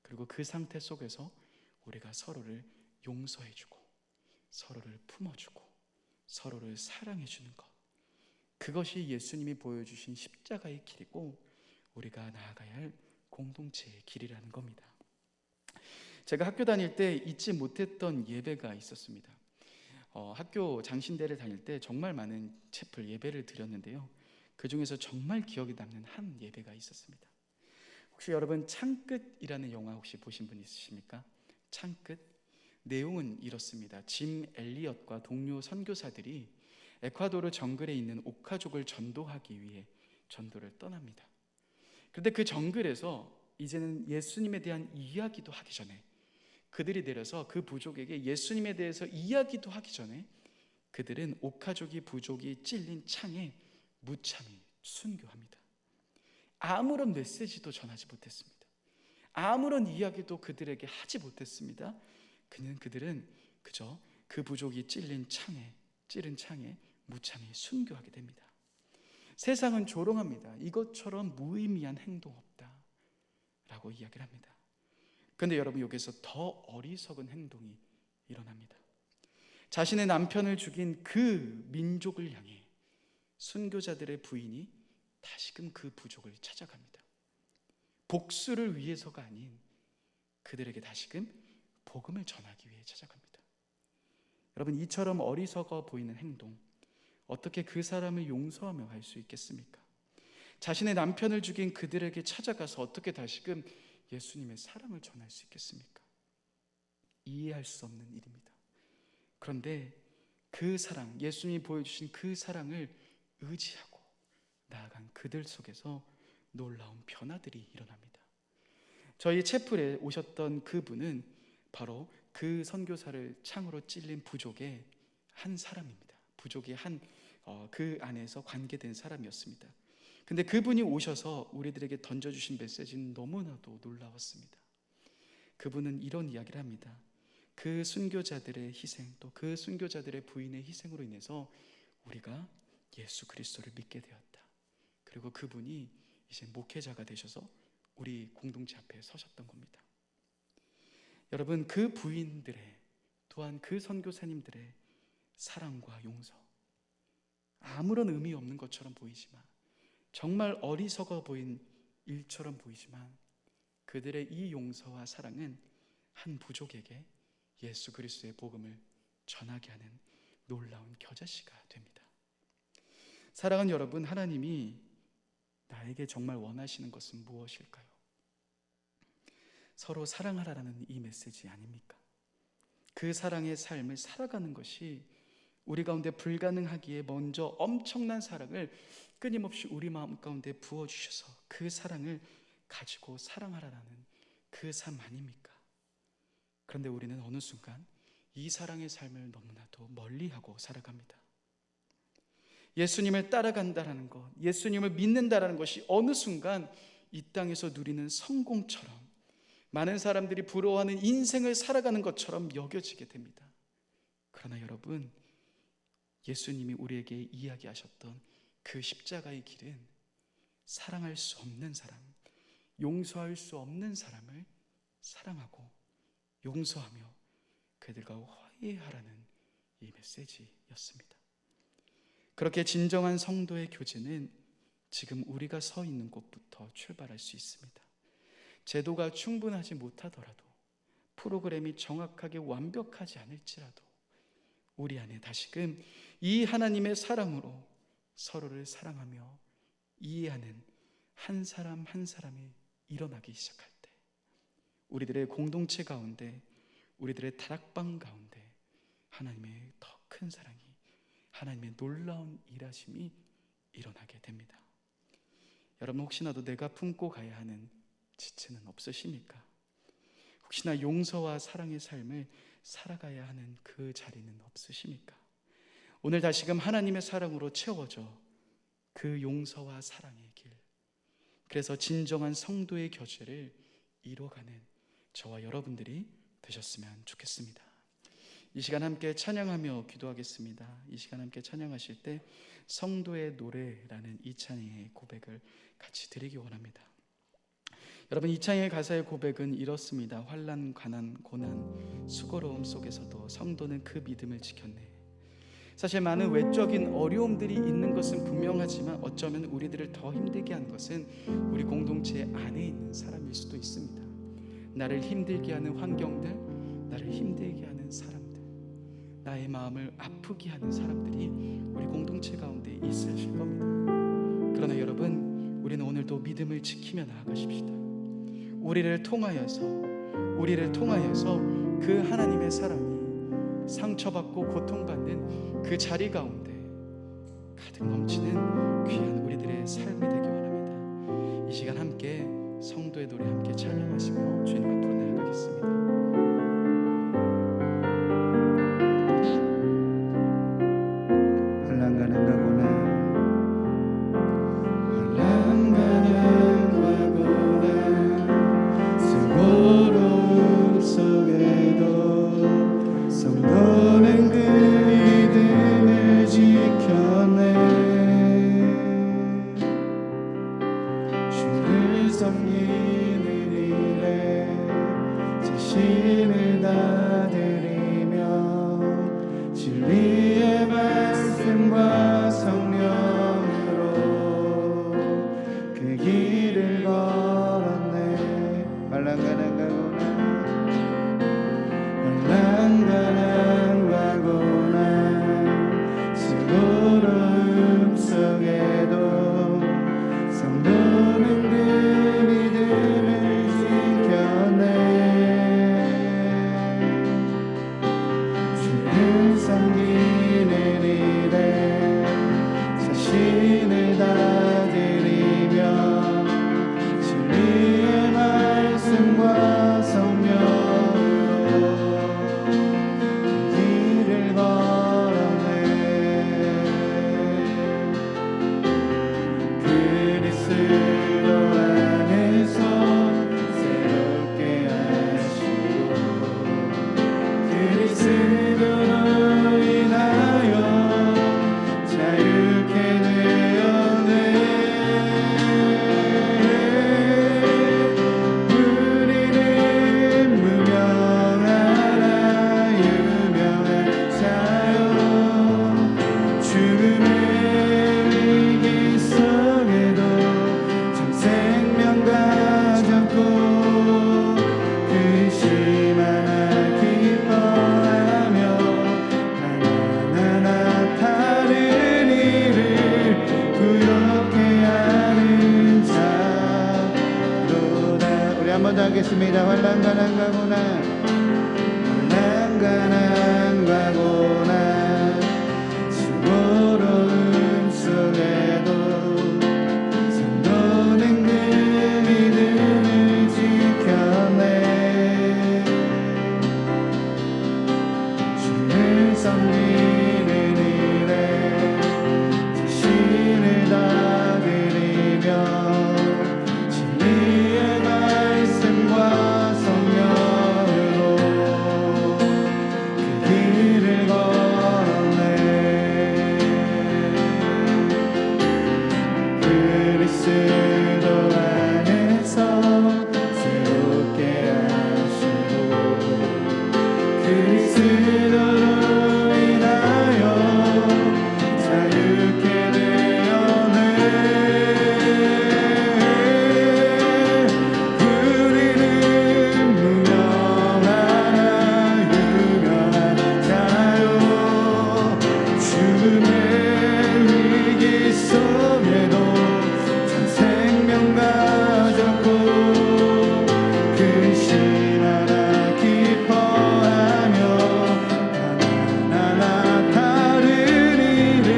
그리고 그 상태 속에서 우리가 서로를 용서해주고 서로를 품어주고 서로를 사랑해주는 것, 그것이 예수님이 보여주신 십자가의 길이고 우리가 나아가야 할 공동체의 길이라는 겁니다. 제가 학교 다닐 때 잊지 못했던 예배가 있었습니다. 학교 장신대를 다닐 때 정말 많은 채플 예배를 드렸는데요, 그 중에서 정말 기억에 남는 한 예배가 있었습니다. 혹시 여러분 창끝이라는 영화 혹시 보신 분 있으십니까? 창끝. 내용은 이렇습니다. 짐 엘리엇과 동료 선교사들이 에콰도르 정글에 있는 오카족을 전도하기 위해 전도를 떠납니다. 그런데 그 정글에서 이제는 예수님에 대한 이야기도 하기 전에, 그들이 내려서 그 부족에게 예수님에 대해서 이야기도 하기 전에 그들은 오카족이 부족이 찔린 창에 무참히 순교합니다. 아무런 메시지도 전하지 못했습니다. 아무런 이야기도 그들에게 하지 못했습니다. 그들은 그저 그 부족이 찌른 창에 무참히 순교하게 됩니다. 세상은 조롱합니다. 이것처럼 무의미한 행동 없다 라고 이야기를 합니다. 그런데 여러분, 여기서 더 어리석은 행동이 일어납니다. 자신의 남편을 죽인 그 민족을 향해 순교자들의 부인이 다시금 그 부족을 찾아갑니다. 복수를 위해서가 아닌 그들에게 다시금 복음을 전하기 위해 찾아갑니다. 여러분, 이처럼 어리석어 보이는 행동, 어떻게 그 사람을 용서하며 할 수 있겠습니까? 자신의 남편을 죽인 그들에게 찾아가서 어떻게 다시금 예수님의 사랑을 전할 수 있겠습니까? 이해할 수 없는 일입니다. 그런데 그 사랑, 예수님이 보여주신 그 사랑을 의지하고 나아간 그들 속에서 놀라운 변화들이 일어납니다. 저희 채플에 오셨던 그분은 바로 그 선교사를 창으로 찔린 부족의 한 사람입니다. 부족의 그 안에서 관계된 사람이었습니다. 근데 그분이 오셔서 우리들에게 던져주신 메시지는 너무나도 놀라웠습니다. 그분은 이런 이야기를 합니다. 그 순교자들의 희생, 또 그 순교자들의 부인의 희생으로 인해서 우리가 예수 그리스도를 믿게 되었다. 그리고 그분이 이제 목회자가 되셔서 우리 공동체 앞에 서셨던 겁니다. 여러분, 그 부인들의, 또한 그 선교사님들의 사랑과 용서, 아무런 의미 없는 것처럼 보이지만, 정말 어리석어 보인 일처럼 보이지만, 그들의 이 용서와 사랑은 한 부족에게 예수 그리스도의 복음을 전하게 하는 놀라운 겨자씨가 됩니다. 사랑하는 여러분, 하나님이 나에게 정말 원하시는 것은 무엇일까요? 서로 사랑하라는 이 메시지 아닙니까? 그 사랑의 삶을 살아가는 것이 우리 가운데 불가능하기에 먼저 엄청난 사랑을 끊임없이 우리 마음 가운데 부어주셔서 그 사랑을 가지고 사랑하라는 그 삶 아닙니까? 그런데 우리는 어느 순간 이 사랑의 삶을 너무나도 멀리하고 살아갑니다. 예수님을 따라간다라는 것, 예수님을 믿는다라는 것이 어느 순간 이 땅에서 누리는 성공처럼, 많은 사람들이 부러워하는 인생을 살아가는 것처럼 여겨지게 됩니다. 그러나 여러분, 예수님이 우리에게 이야기하셨던 그 십자가의 길은 사랑할 수 없는 사람, 용서할 수 없는 사람을 사랑하고 용서하며 그들과 화해하라는 이 메시지였습니다. 그렇게 진정한 성도의 교제는 지금 우리가 서 있는 곳부터 출발할 수 있습니다. 제도가 충분하지 못하더라도, 프로그램이 정확하게 완벽하지 않을지라도 우리 안에 다시금 이 하나님의 사랑으로 서로를 사랑하며 이해하는 한 사람 한 사람이 일어나기 시작할 때, 우리들의 공동체 가운데, 우리들의 다락방 가운데 하나님의 더 큰 사랑이, 하나님의 놀라운 일하심이 일어나게 됩니다. 여러분, 혹시나도 내가 품고 가야 하는 지체는 없으십니까? 혹시나 용서와 사랑의 삶을 살아가야 하는 그 자리는 없으십니까? 오늘 다시금 하나님의 사랑으로 채워져 그 용서와 사랑의 길, 그래서 진정한 성도의 교제를 이뤄가는 저와 여러분들이 되셨으면 좋겠습니다. 이 시간 함께 찬양하며 기도하겠습니다. 이 시간 함께 찬양하실 때 성도의 노래라는 이 찬양의 고백을 같이 드리기 원합니다. 여러분, 이 찬양의 가사의 고백은 이렇습니다. 환난, 가난, 고난, 수고로움 속에서도 성도는 그 믿음을 지켰네. 사실 많은 외적인 어려움들이 있는 것은 분명하지만 어쩌면 우리들을 더 힘들게 하는 것은 우리 공동체 안에 있는 사람일 수도 있습니다. 나를 힘들게 하는 환경들, 나를 힘들게 하는 사람들, 나의 마음을 아프게 하는 사람들이 우리 공동체 가운데 있으실 겁니다. 그러나 여러분, 우리는 오늘도 믿음을 지키며 나아가십시다. 우리를 통하여서 우리를 통하여서 그 하나님의 사랑이 상처받고 고통받는 그 자리 가운데 가득 넘치는 귀한 우리들의 삶이 되기 원합니다. 이 시간 함께 성도의 노래 함께 찬양하시며 주님 앞으로 나아가겠습니다. 한란가는 가고나 수고로움 속에도 성도는 그 믿음을 지켰네. 주를 섬기는 일에 자신을 다 드리며 진리의 말씀과 성령으로 그 길을 걸었네. 말랑가는 가고나 말랑가는 가고나 수고로움 속에도 성도는 그 믿음을 지켰네. 주를 섬기는 일에 자신을 다 드리며 진리의 말씀과 성령으로 길을 걸어내. 그리스도 안에서 새롭게 하시고 그리스도로 인하여 자유케 되었네. 우리는 무명하나 유명한 자요 죽음의 위기 속에도 참 생명 가졌고 근심 하나 기뻐하며 하나하나 다른 일을 구역해 하는 자로다. 우리 한 번 더 하겠습니다. 환난가난 가고나 환난가난 가고나 수고로움 속에도 성도는 그 믿음을 지켰네. 주를 섬기는 일에 자신을 다 드리며 진리의 말씀과 성령으로 그 길을 걸었네. 그리스도 안에서 새롭게 하시고 그리스도로 인하여 자유케 되었네. 우리는 무명하나 유명한 자요 죽음의 위기 속에도 참 생명 가졌고 근심 하나 기뻐하며 하나하나 다른 일을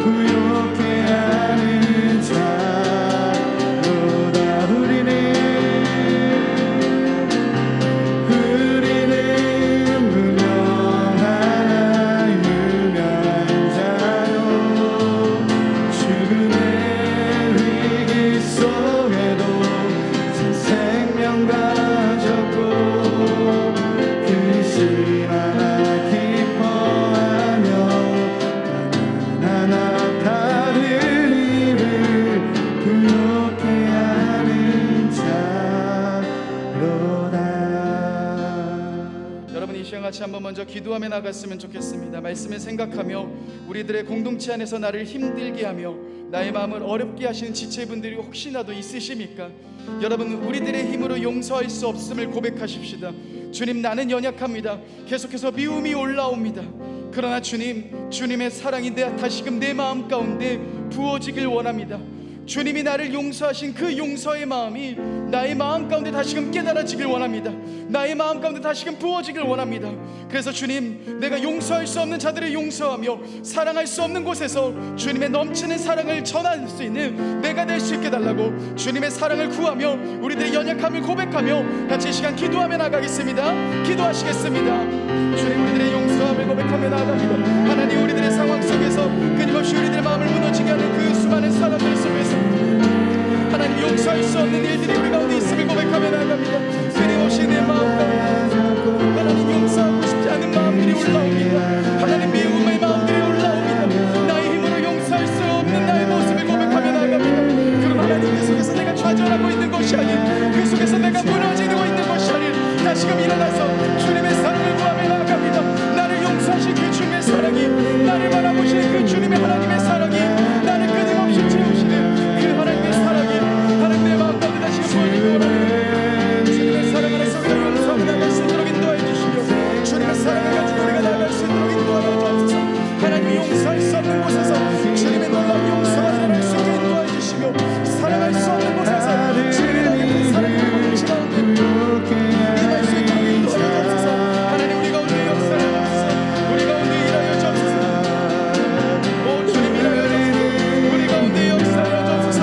구역해 하는 자로다. 우리는 무명하나 유명한 자요 죽음의 위기 속에도 참 생명 가졌고 근심 하나 기뻐하며 하나하나 다른 일을 구역해 하는 자로다. 여러분 이 시간 같이 한번 먼저 기도하며 나갔으면 좋겠습니다. 말씀을 생각하며 우리들의 공동체 안에서 나를 힘들게 하며 나의 마음을 어렵게 하시는 지체분들이 혹시나도 있으십니까? 여러분 우리들의 힘으로 용서할 수 없음을 고백하십시다. 주님 나는 연약합니다. 계속해서 미움이 올라옵니다. 그러나 주님, 주님의 사랑이 다시금 내 마음 가운데 부어지길 원합니다. 주님이 나를 용서하신 그 용서의 마음이 나의 마음 가운데 다시금 깨달아지길 원합니다. 나의 마음 가운데 다시금 부어지길 원합니다. 그래서 주님, 내가 용서할 수 없는 자들을 용서하며 사랑할 수 없는 곳에서 주님의 넘치는 사랑을 전할 수 있는 내가 될 수 있게 달라고 주님의 사랑을 구하며 우리들의 연약함을 고백하며 같이 이 시간 기도하며 나가겠습니다. 기도하시겠습니다. 주님, 우리들의 용서함을 고백하며 나아갑니다. 하나님, 우리들의 상황 속에서 끊임없이 우리들의 마음을 무너지게 하는 그 수많은 사람들 속에서 하나님, 용서할 수 없는 일들이 우리 가운데 있음을 고백하며 나아갑니다. 끊임없이 내 마음 가운데 하나님, 용서하고 싶지 않은 마음들이 올라옵니다. 하나님, 미움의 마음들이 올라옵니다. 나의 힘으로 용서할 수 없는 나의 모습을 고백하며 나아갑니다. 그럼 하나님, 그 속에서 내가 좌절하고 있는 것이 아닌, 그 속에서 내가 무너지고 있는 것이 아닌, 다시금 일어나서 주님의 사랑을 구하며 나아갑니다. 나를 용서하신 그 주님의 사랑이, 나를 바라보시는 그 주님의 하나님의 사랑이, 나를 끊임없이 채우시는 그 하나님의 사랑이 하나님 내 마음 가운데 다시금 부어지기 원합니다. 주님의 사랑 안에서 우리가 용서하며 나아갈 수 있도록 인도해 주시며 주님의 사랑을 가지고 우리가 나아갈 수 있도록 인도하여 주옵소서. 하나님이 용서할 수 없는 곳에서 주님의 놀라운 용서가 일어날 수 있게 인도해 주시며, 사랑할 수 없는 곳에서 주님의 나의 사랑을 공동체 가운데 임할 수 있도록 인도하여 주옵소서. 하나님, 우리 가운데 역사를 주옵소서. 우리 가운데 일하여 주옵소서. 오 주님, 일하여 주옵소서. 우리 가운데 역사하여 주옵소서.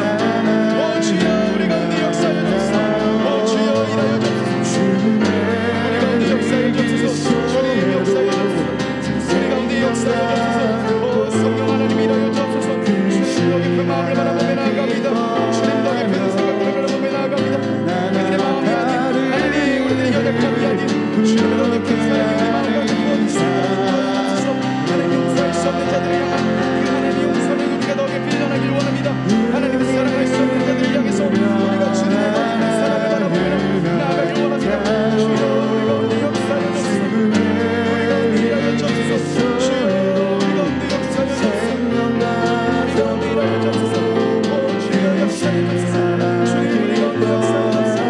오 주여, 우리 가운데 역사하여 주옵소서. 오 주여, 일하여 주옵소서. 우리 가운데 역사하여 주옵소서. 주님, 역사하여 주옵소서. 우리 가운데 역사하여 주옵소서. 오 성령 하나님, 일하여 주옵소서. 주님 너의 그 마음을 바라보며 나아갑니다. 주님 너의 그 생각을 바라보며 나아갑니다. 우리들의 마음이 아닌, 하나님 우리들의 연약함이 아닌, 주님 너의 그 사랑이 우리 마음 가운데 부어주시옵소서. 하나님, 용서할 수 없는 자들을 향한 그 하나님의 용서를 우리가 너에게 빌려나길 원합니다. 하나님의 사랑할 수 없는 자들을 향해서 우리가 주님의 너의 사랑을 바라보며 나아가길 원합니다. 주여, 우리 가운데 역사하여 주옵소서. 우리 가운데 일하여 주옵소서. 주여, 우리 가운데 역사하여 주옵소서. 우리 가운데 일하여 주옵소서. 오 주여, 역사하여 주옵소서. 주님, 우리 가운데 역사하여 주옵소서.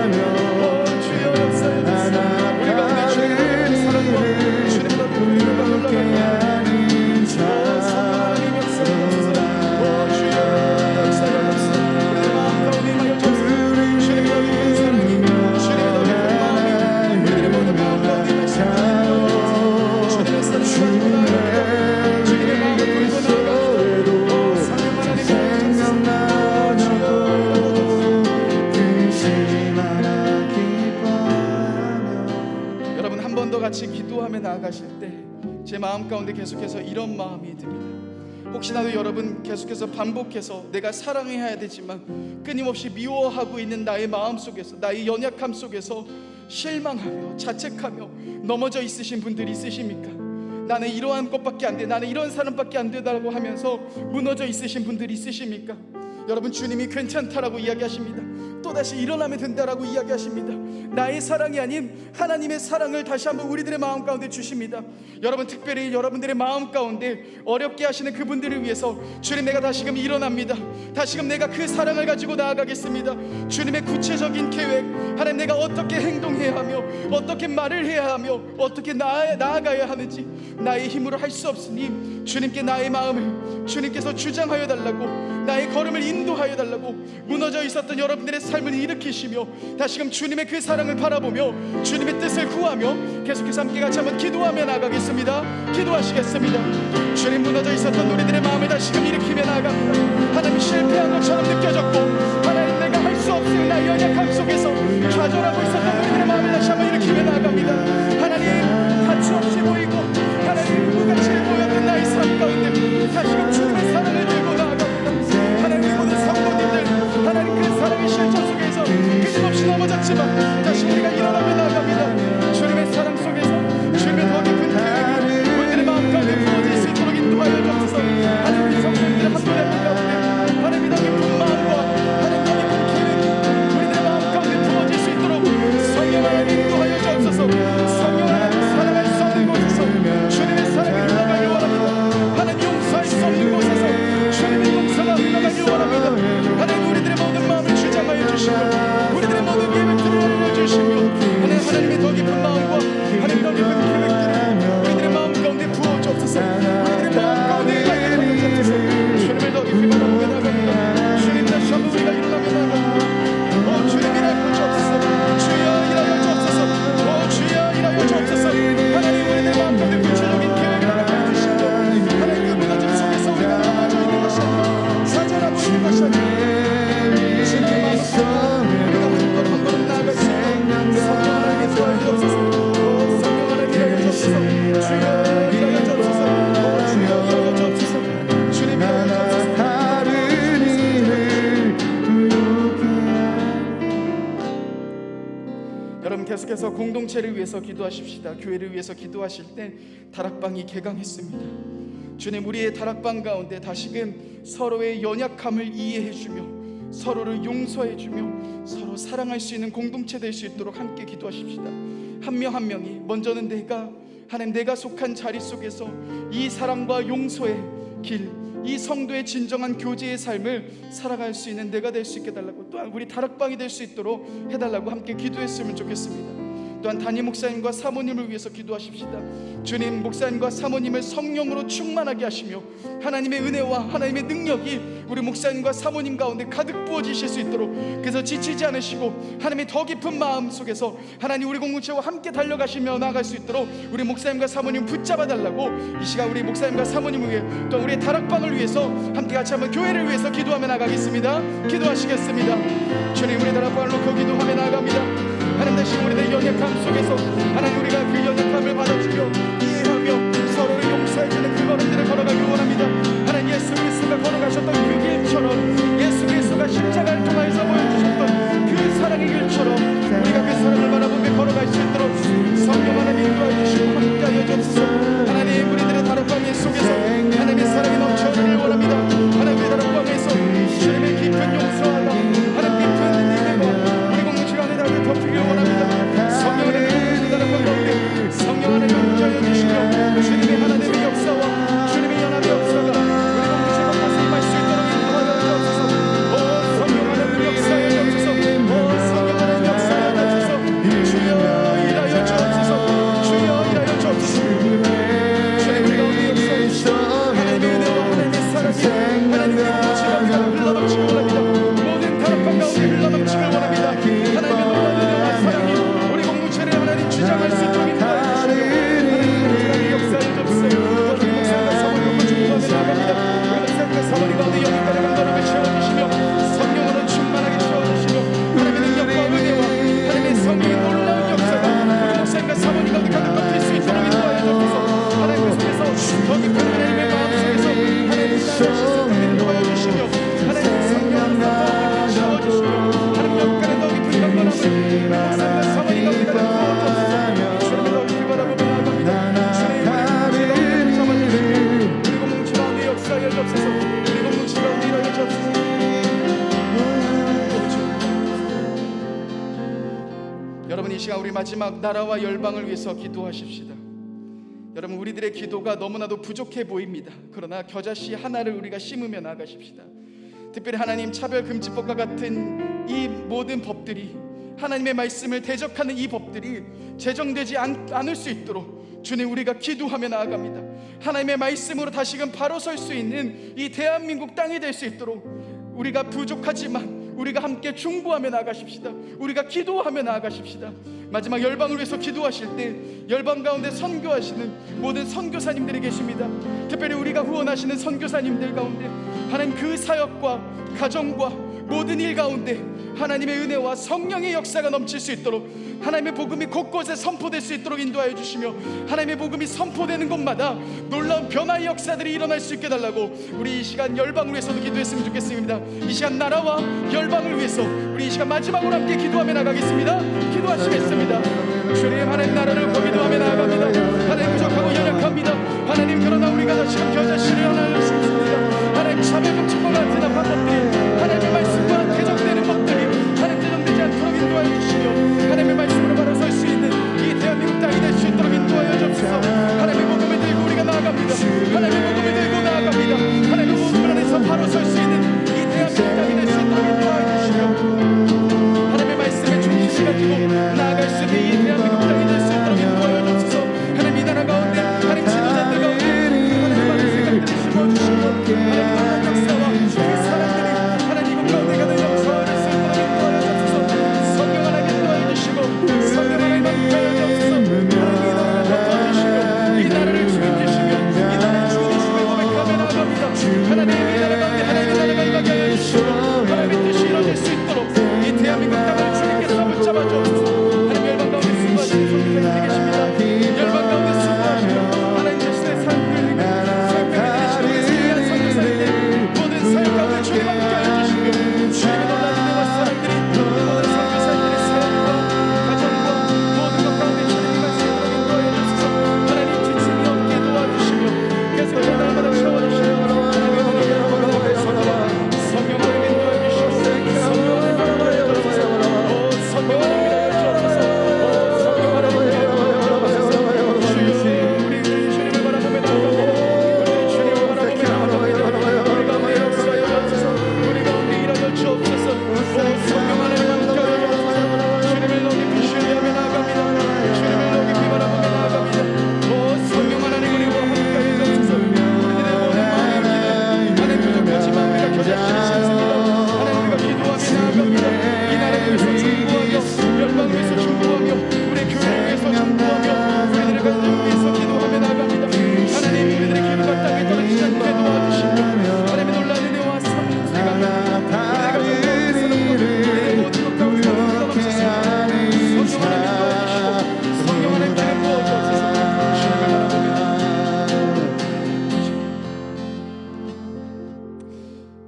오 주여, 역사하여 주옵소서. 우리 가운데 주님의 그 사랑과 주님의 그 은혜가 올라갑니다. 여러분, 한 번 더 같이 기도하며 나아가실 때 제 마음 가운데 계속해서 이런 마음이 듭니다. 혹시나도 여러분 계속해서 반복해서 내가 사랑해야 되지만 끊임없이 미워하고 있는 나의 마음 속에서, 나의 연약함 속에서 실망하며 자책하며 넘어져 있으신 분들이 있으십니까? 나는 이러한 것밖에 안 돼, 나는 이런 사람밖에 안 되다고 하면서 무너져 있으신 분들이 있으십니까? 여러분, 주님이 괜찮다라고 이야기하십니다. 또다시 일어나면 된다라고 이야기하십니다. 나의 사랑이 아닌 하나님의 사랑을 다시 한번 우리들의 마음 가운데 주십니다. 여러분, 특별히 여러분들의 마음 가운데 어렵게 하시는 그분들을 위해서 주님, 내가 다시금 일어납니다. 다시금 내가 그 사랑을 가지고 나아가겠습니다. 주님의 구체적인 계획, 하나님 내가 어떻게 행동해야 하며 어떻게 말을 해야 하며 어떻게 나아가야 하는지 나의 힘으로 할 수 없으니 주님께 나의 마음을 주님께서 주장하여 달라고, 나의 걸음을 인도하여 달라고, 무너져 있었던 여러분들의 삶을 일으키시며 다시금 주님의 그 사랑을 바라보며 주님의 뜻을 구하며 계속해서 함께 같이 한번 기도하며 나가겠습니다. 기도하시겠습니다. 주님, 무너져 있었던 우리들의 마음을 다시금 일으키며 나갑니다. 하나님, 실패한 것처럼 느껴졌고 하나님 내가 할 수 없는 나의 연약함 속에서 좌절하고 있었던 우리들의 마음을 다시 한번 일으키며 나갑니다. 하나님, 가치없이 보이고 하나님 무가치 보였던 나의 삶 가운데 다시금 주님의 사랑을 들고 나아갑니다. 하나님, 우리 모든 성도님들 하나님 그 사랑의 실천 속에서 끊임없이 넘어졌지만 다시 우리가 일어나며 나아갑니다. 주님의 사랑 속에서 주님의 더 깊은 계획이 우리들의 마음 가운데 부어질 수 있도록 인도하여 주옵소서. 하나님, 우리 성도님들 함께 합니다. 다시 한번 주님의 마음으로 우리가 한번 한 걸음 나아갈 수 있도록 성령 하나님의 도와 주옵소서. 성령 하나님 일하여 주옵소서. 주여 일하여 주옵소서. 주여 일하여 주옵소서. 주님 일하여 주옵소서. 여러분 계속해서 공동체를 위해서 기도하십시다. 교회를 위해서 기도하실 때 다락방이 개강했습니다. 주님, 우리의 다락방 가운데 다시금 서로의 연약함을 이해해주며 서로를 용서해주며 서로 사랑할 수 있는 공동체 될 수 있도록 함께 기도하십시다. 한 명 한 명이 먼저는 내가 속한 자리 속에서 이 사랑과 용서의 길, 이 성도의 진정한 교제의 삶을 살아갈 수 있는 내가 될 수 있게 해달라고, 또한 우리 다락방이 될 수 있도록 해달라고 함께 기도했으면 좋겠습니다. 또한 담임 목사님과 사모님을 위해서 기도하십시다. 주님, 목사님과 사모님을 성령으로 충만하게 하시며 하나님의 은혜와 하나님의 능력이 우리 목사님과 사모님 가운데 가득 부어지실 수 있도록, 그래서 지치지 않으시고 하나님의 더 깊은 마음 속에서 하나님 우리 공동체와 함께 달려가시며 나아갈 수 있도록 우리 목사님과 사모님 붙잡아 달라고 이 시간 우리 목사님과 사모님을 위해, 또 우리의 다락방을 위해서 함께 같이 한번 교회를 위해서 기도하며 나가겠습니다. 기도하시겠습니다. 주님, 우리 다락방을 놓고 기도하며 나아갑니다. 하나님, 다시 우리의 연약함 속에서 하나님 우리가 그 연약함을 받아주며 이해하며 서로를 용서해주는 그 걸음들을 걸어가기 원합니다. 하나님, 예수 그리스도가 걸어가셨던 그 길처럼, 예수 그리스도가 십자가를 통하여서 보여주셨던 그 사랑의 길처럼 우리가 그 사랑을 바라보며 걸어갈 수 있도록 성령 하나님 인도하여 주시고 함께하여 주옵소서. 하나님, 우리들의 다락방 속에서 하나님의 사랑이 넘쳐나기를 원합니다. 하나님의 다락방에서 주님의 깊은 용서하라, 하나님 깊은 은혜와 우리 공동체가 하나님 덮이기를 원합니다. 성령 하나님 다락방 가운데 성령 하나님 함께하여 주시며 주님의 하나님의 역사와 주님의 연합의 역사가 우리 공동체가 가슴 임할 수 있도록 인도하여 주옵소서. 오 성령 하나님 역사에 주옵소서. 오 성령 하나님 역사에 주옵소서. 주여 일하여 주옵소서. 주여 일하여 주옵소서. 주님, 우리 가운데 역사해 주시고 하나님의 은혜와 하나님의 사랑이 하나님의 공동체가 흘러넘치길 원합니다. 모든 다락방 가운데 흘러넘치길 원합니다. 하나님의 놀라운 은혜와 사랑이 우리 공동체를 하나님 주장할 수 있도록 인도하여 주시고 하나님 역사에 주옵소서. 우리 목사님과 사모님과 축복하며 나아갑니다. 우리 목사님과 사모님 가운데 영이 가득한 바람을 채워주시며 성령으로 충만하게 채워주시며 하나님의 능력과 은혜와 하나님의 성령의 놀라운 역사가 우리 목사님과 사모님 가운데 가득 덮일 수 있도록 인도하여 주옵소서. 하나님, 그 속에서 더 깊은 하나님의 마음 속에서 하나님 나를 인도하여 주시며 하나님 성령으로 더 채워주시며 하나님 역간의 더 깊은 강건함을 우리 목사님과 사모님 가운데 가득 부어주옵소서. 주님을 더 깊이 바라보며 나아갑니다. 주님, 우리 잡아주시고 우리 공동체 가운데 역사하여 주옵소서. 우리 공동체 가운데 일하여 주옵소서. 여러분, 이 시간 우리 마지막 나라와 열방을 위해서 기도하십시다. 여러분, 우리들의 기도가 너무나도 부족해 보입니다. 그러나 겨자씨 하나를 우리가 심으며 나아가십시다. 특별히 하나님 차별금지법과 같은 이 모든 법들이, 하나님의 말씀을 대적하는 이 법들이 제정되지 않을 수 있도록 주님, 우리가 기도하며 나아갑니다. 하나님의 말씀으로 다시금 바로 설 수 있는 이 대한민국 땅이 될 수 있도록 우리가 부족하지만 우리가 함께 중보하며 나아가십시다. 우리가 기도하며 나아가십시다. 마지막 열방을 위해서 기도하실 때 열방 가운데 선교하시는 모든 선교사님들이 계십니다. 특별히 우리가 후원하시는 선교사님들 가운데 하나님 그 사역과 가정과 모든 일 가운데 하나님의 은혜와 성령의 역사가 넘칠 수 있도록 하나님의 복음이 곳곳에 선포될 수 있도록 인도하여 주시며 하나님의 복음이 선포되는 곳마다 놀라운 변화의 역사들이 일어날 수 있게 달라고 우리 이 시간 열방을 위해서도 기도했으면 좋겠습니다. 이 시간 나라와 열방을 위해서 우리 이 시간 마지막으로 함께 기도하며 나가겠습니다. 기도하시겠습니다. 주님, 하나님 나라를 기도하며 나아갑니다. 하나님 부족하고 연약합니다. 하나님, 그러나 우리가 다시금 겨자씨를 하나를 심습니다. 하나님 차별금지법 같은 악한 법들이 하나님의 말씀과 대적되는 법들이 하나님 대적되지 않도록 인도하여 주시며 하나님의 말씀으로 바로 설 수 있는 이 대한민국 땅이 될 수 있도록 인도하여 주옵소서. 하나님의 복음을 들고 우리가 나아갑니다. 하나님의 복음을 들고 나아갑니다. 하나님의 복음을 안에서 바로 설 수 있는 이 대한민국 땅이 될 수 있도록 인도하여 주시며 하나님의 말씀에 중심을 가지고 나아갈 수 있는 이 대한민국 땅이 될 수 있도록 인도하여 주옵소서. 하나님, 이 나라 가운데 하나님 지도자들 가운데 하나님 많은 생각들을 심어주시고 하나님 놀라운 역사와 그 사랑을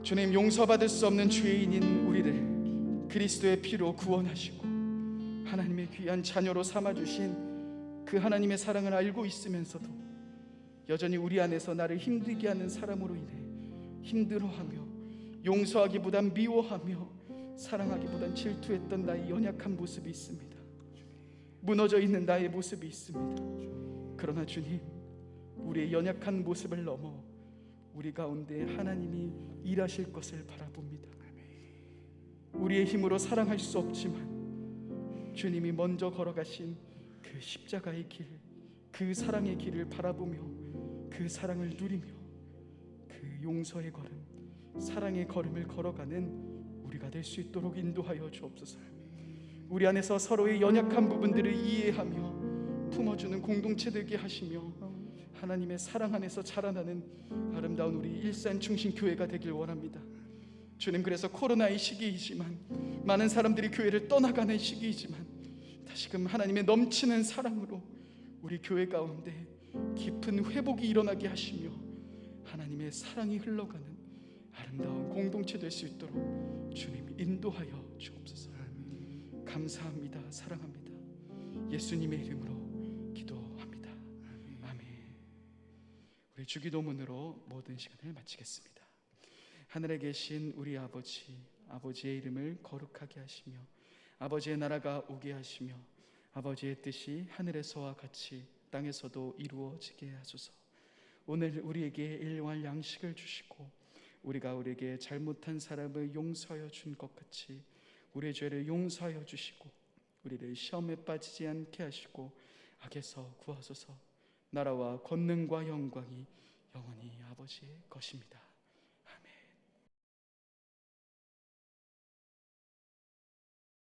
주님, 용서받을 수 없는 죄인인 우리를 그리스도의 피로 구원하시고 하나님의 귀한 자녀로 삼아주신 그 하나님의 사랑을 알고 있으면서도 여전히 우리 안에서 나를 힘들게 하는 사람으로 인해 힘들어하며 용서하기보단 미워하며 사랑하기보단 질투했던 나의 연약한 모습이 있습니다. 무너져 있는 나의 모습이 있습니다. 그러나 주님, 우리의 연약한 모습을 넘어 우리 가운데 하나님이 일하실 것을 바라봅니다. 우리의 힘으로 사랑할 수 없지만 주님이 먼저 걸어가신 그 십자가의 길, 그 사랑의 길을 바라보며 그 사랑을 누리며 그 용서의 걸음, 사랑의 걸음을 걸어가는 우리가 될 수 있도록 인도하여 주옵소서. 우리 안에서 서로의 연약한 부분들을 이해하며 품어주는 공동체 되게 하시며 하나님의 사랑 안에서 자라나는 아름다운 우리 일산중심교회가 되길 원합니다. 주님, 그래서 코로나의 시기이지만 많은 사람들이 교회를 떠나가는 시기이지만 다시금 하나님의 넘치는 사랑으로 우리 교회 가운데 깊은 회복이 일어나게 하시며 하나님의 사랑이 흘러가는 아름다운 공동체 될 수 있도록 주님 인도하여 주옵소서. 감사합니다. 사랑합니다. 예수님의 이름으로 기도합니다. 아멘. 우리 주기도문으로 모든 시간을 마치겠습니다. 하늘에 계신 우리 아버지, 아버지의 이름을 거룩하게 하시며 아버지의 나라가 오게 하시며 아버지의 뜻이 하늘에서와 같이 땅에서도 이루어지게 하소서. 오늘 우리에게 일용할 양식을 주시고 우리가 우리에게 잘못한 사람을 용서하여 준 것 같이 우리의 죄를 용서하여 주시고 우리를 시험에 빠지지 않게 하시고 악에서 구하소서. 나라와 권능과 영광이 영원히 아버지의 것입니다.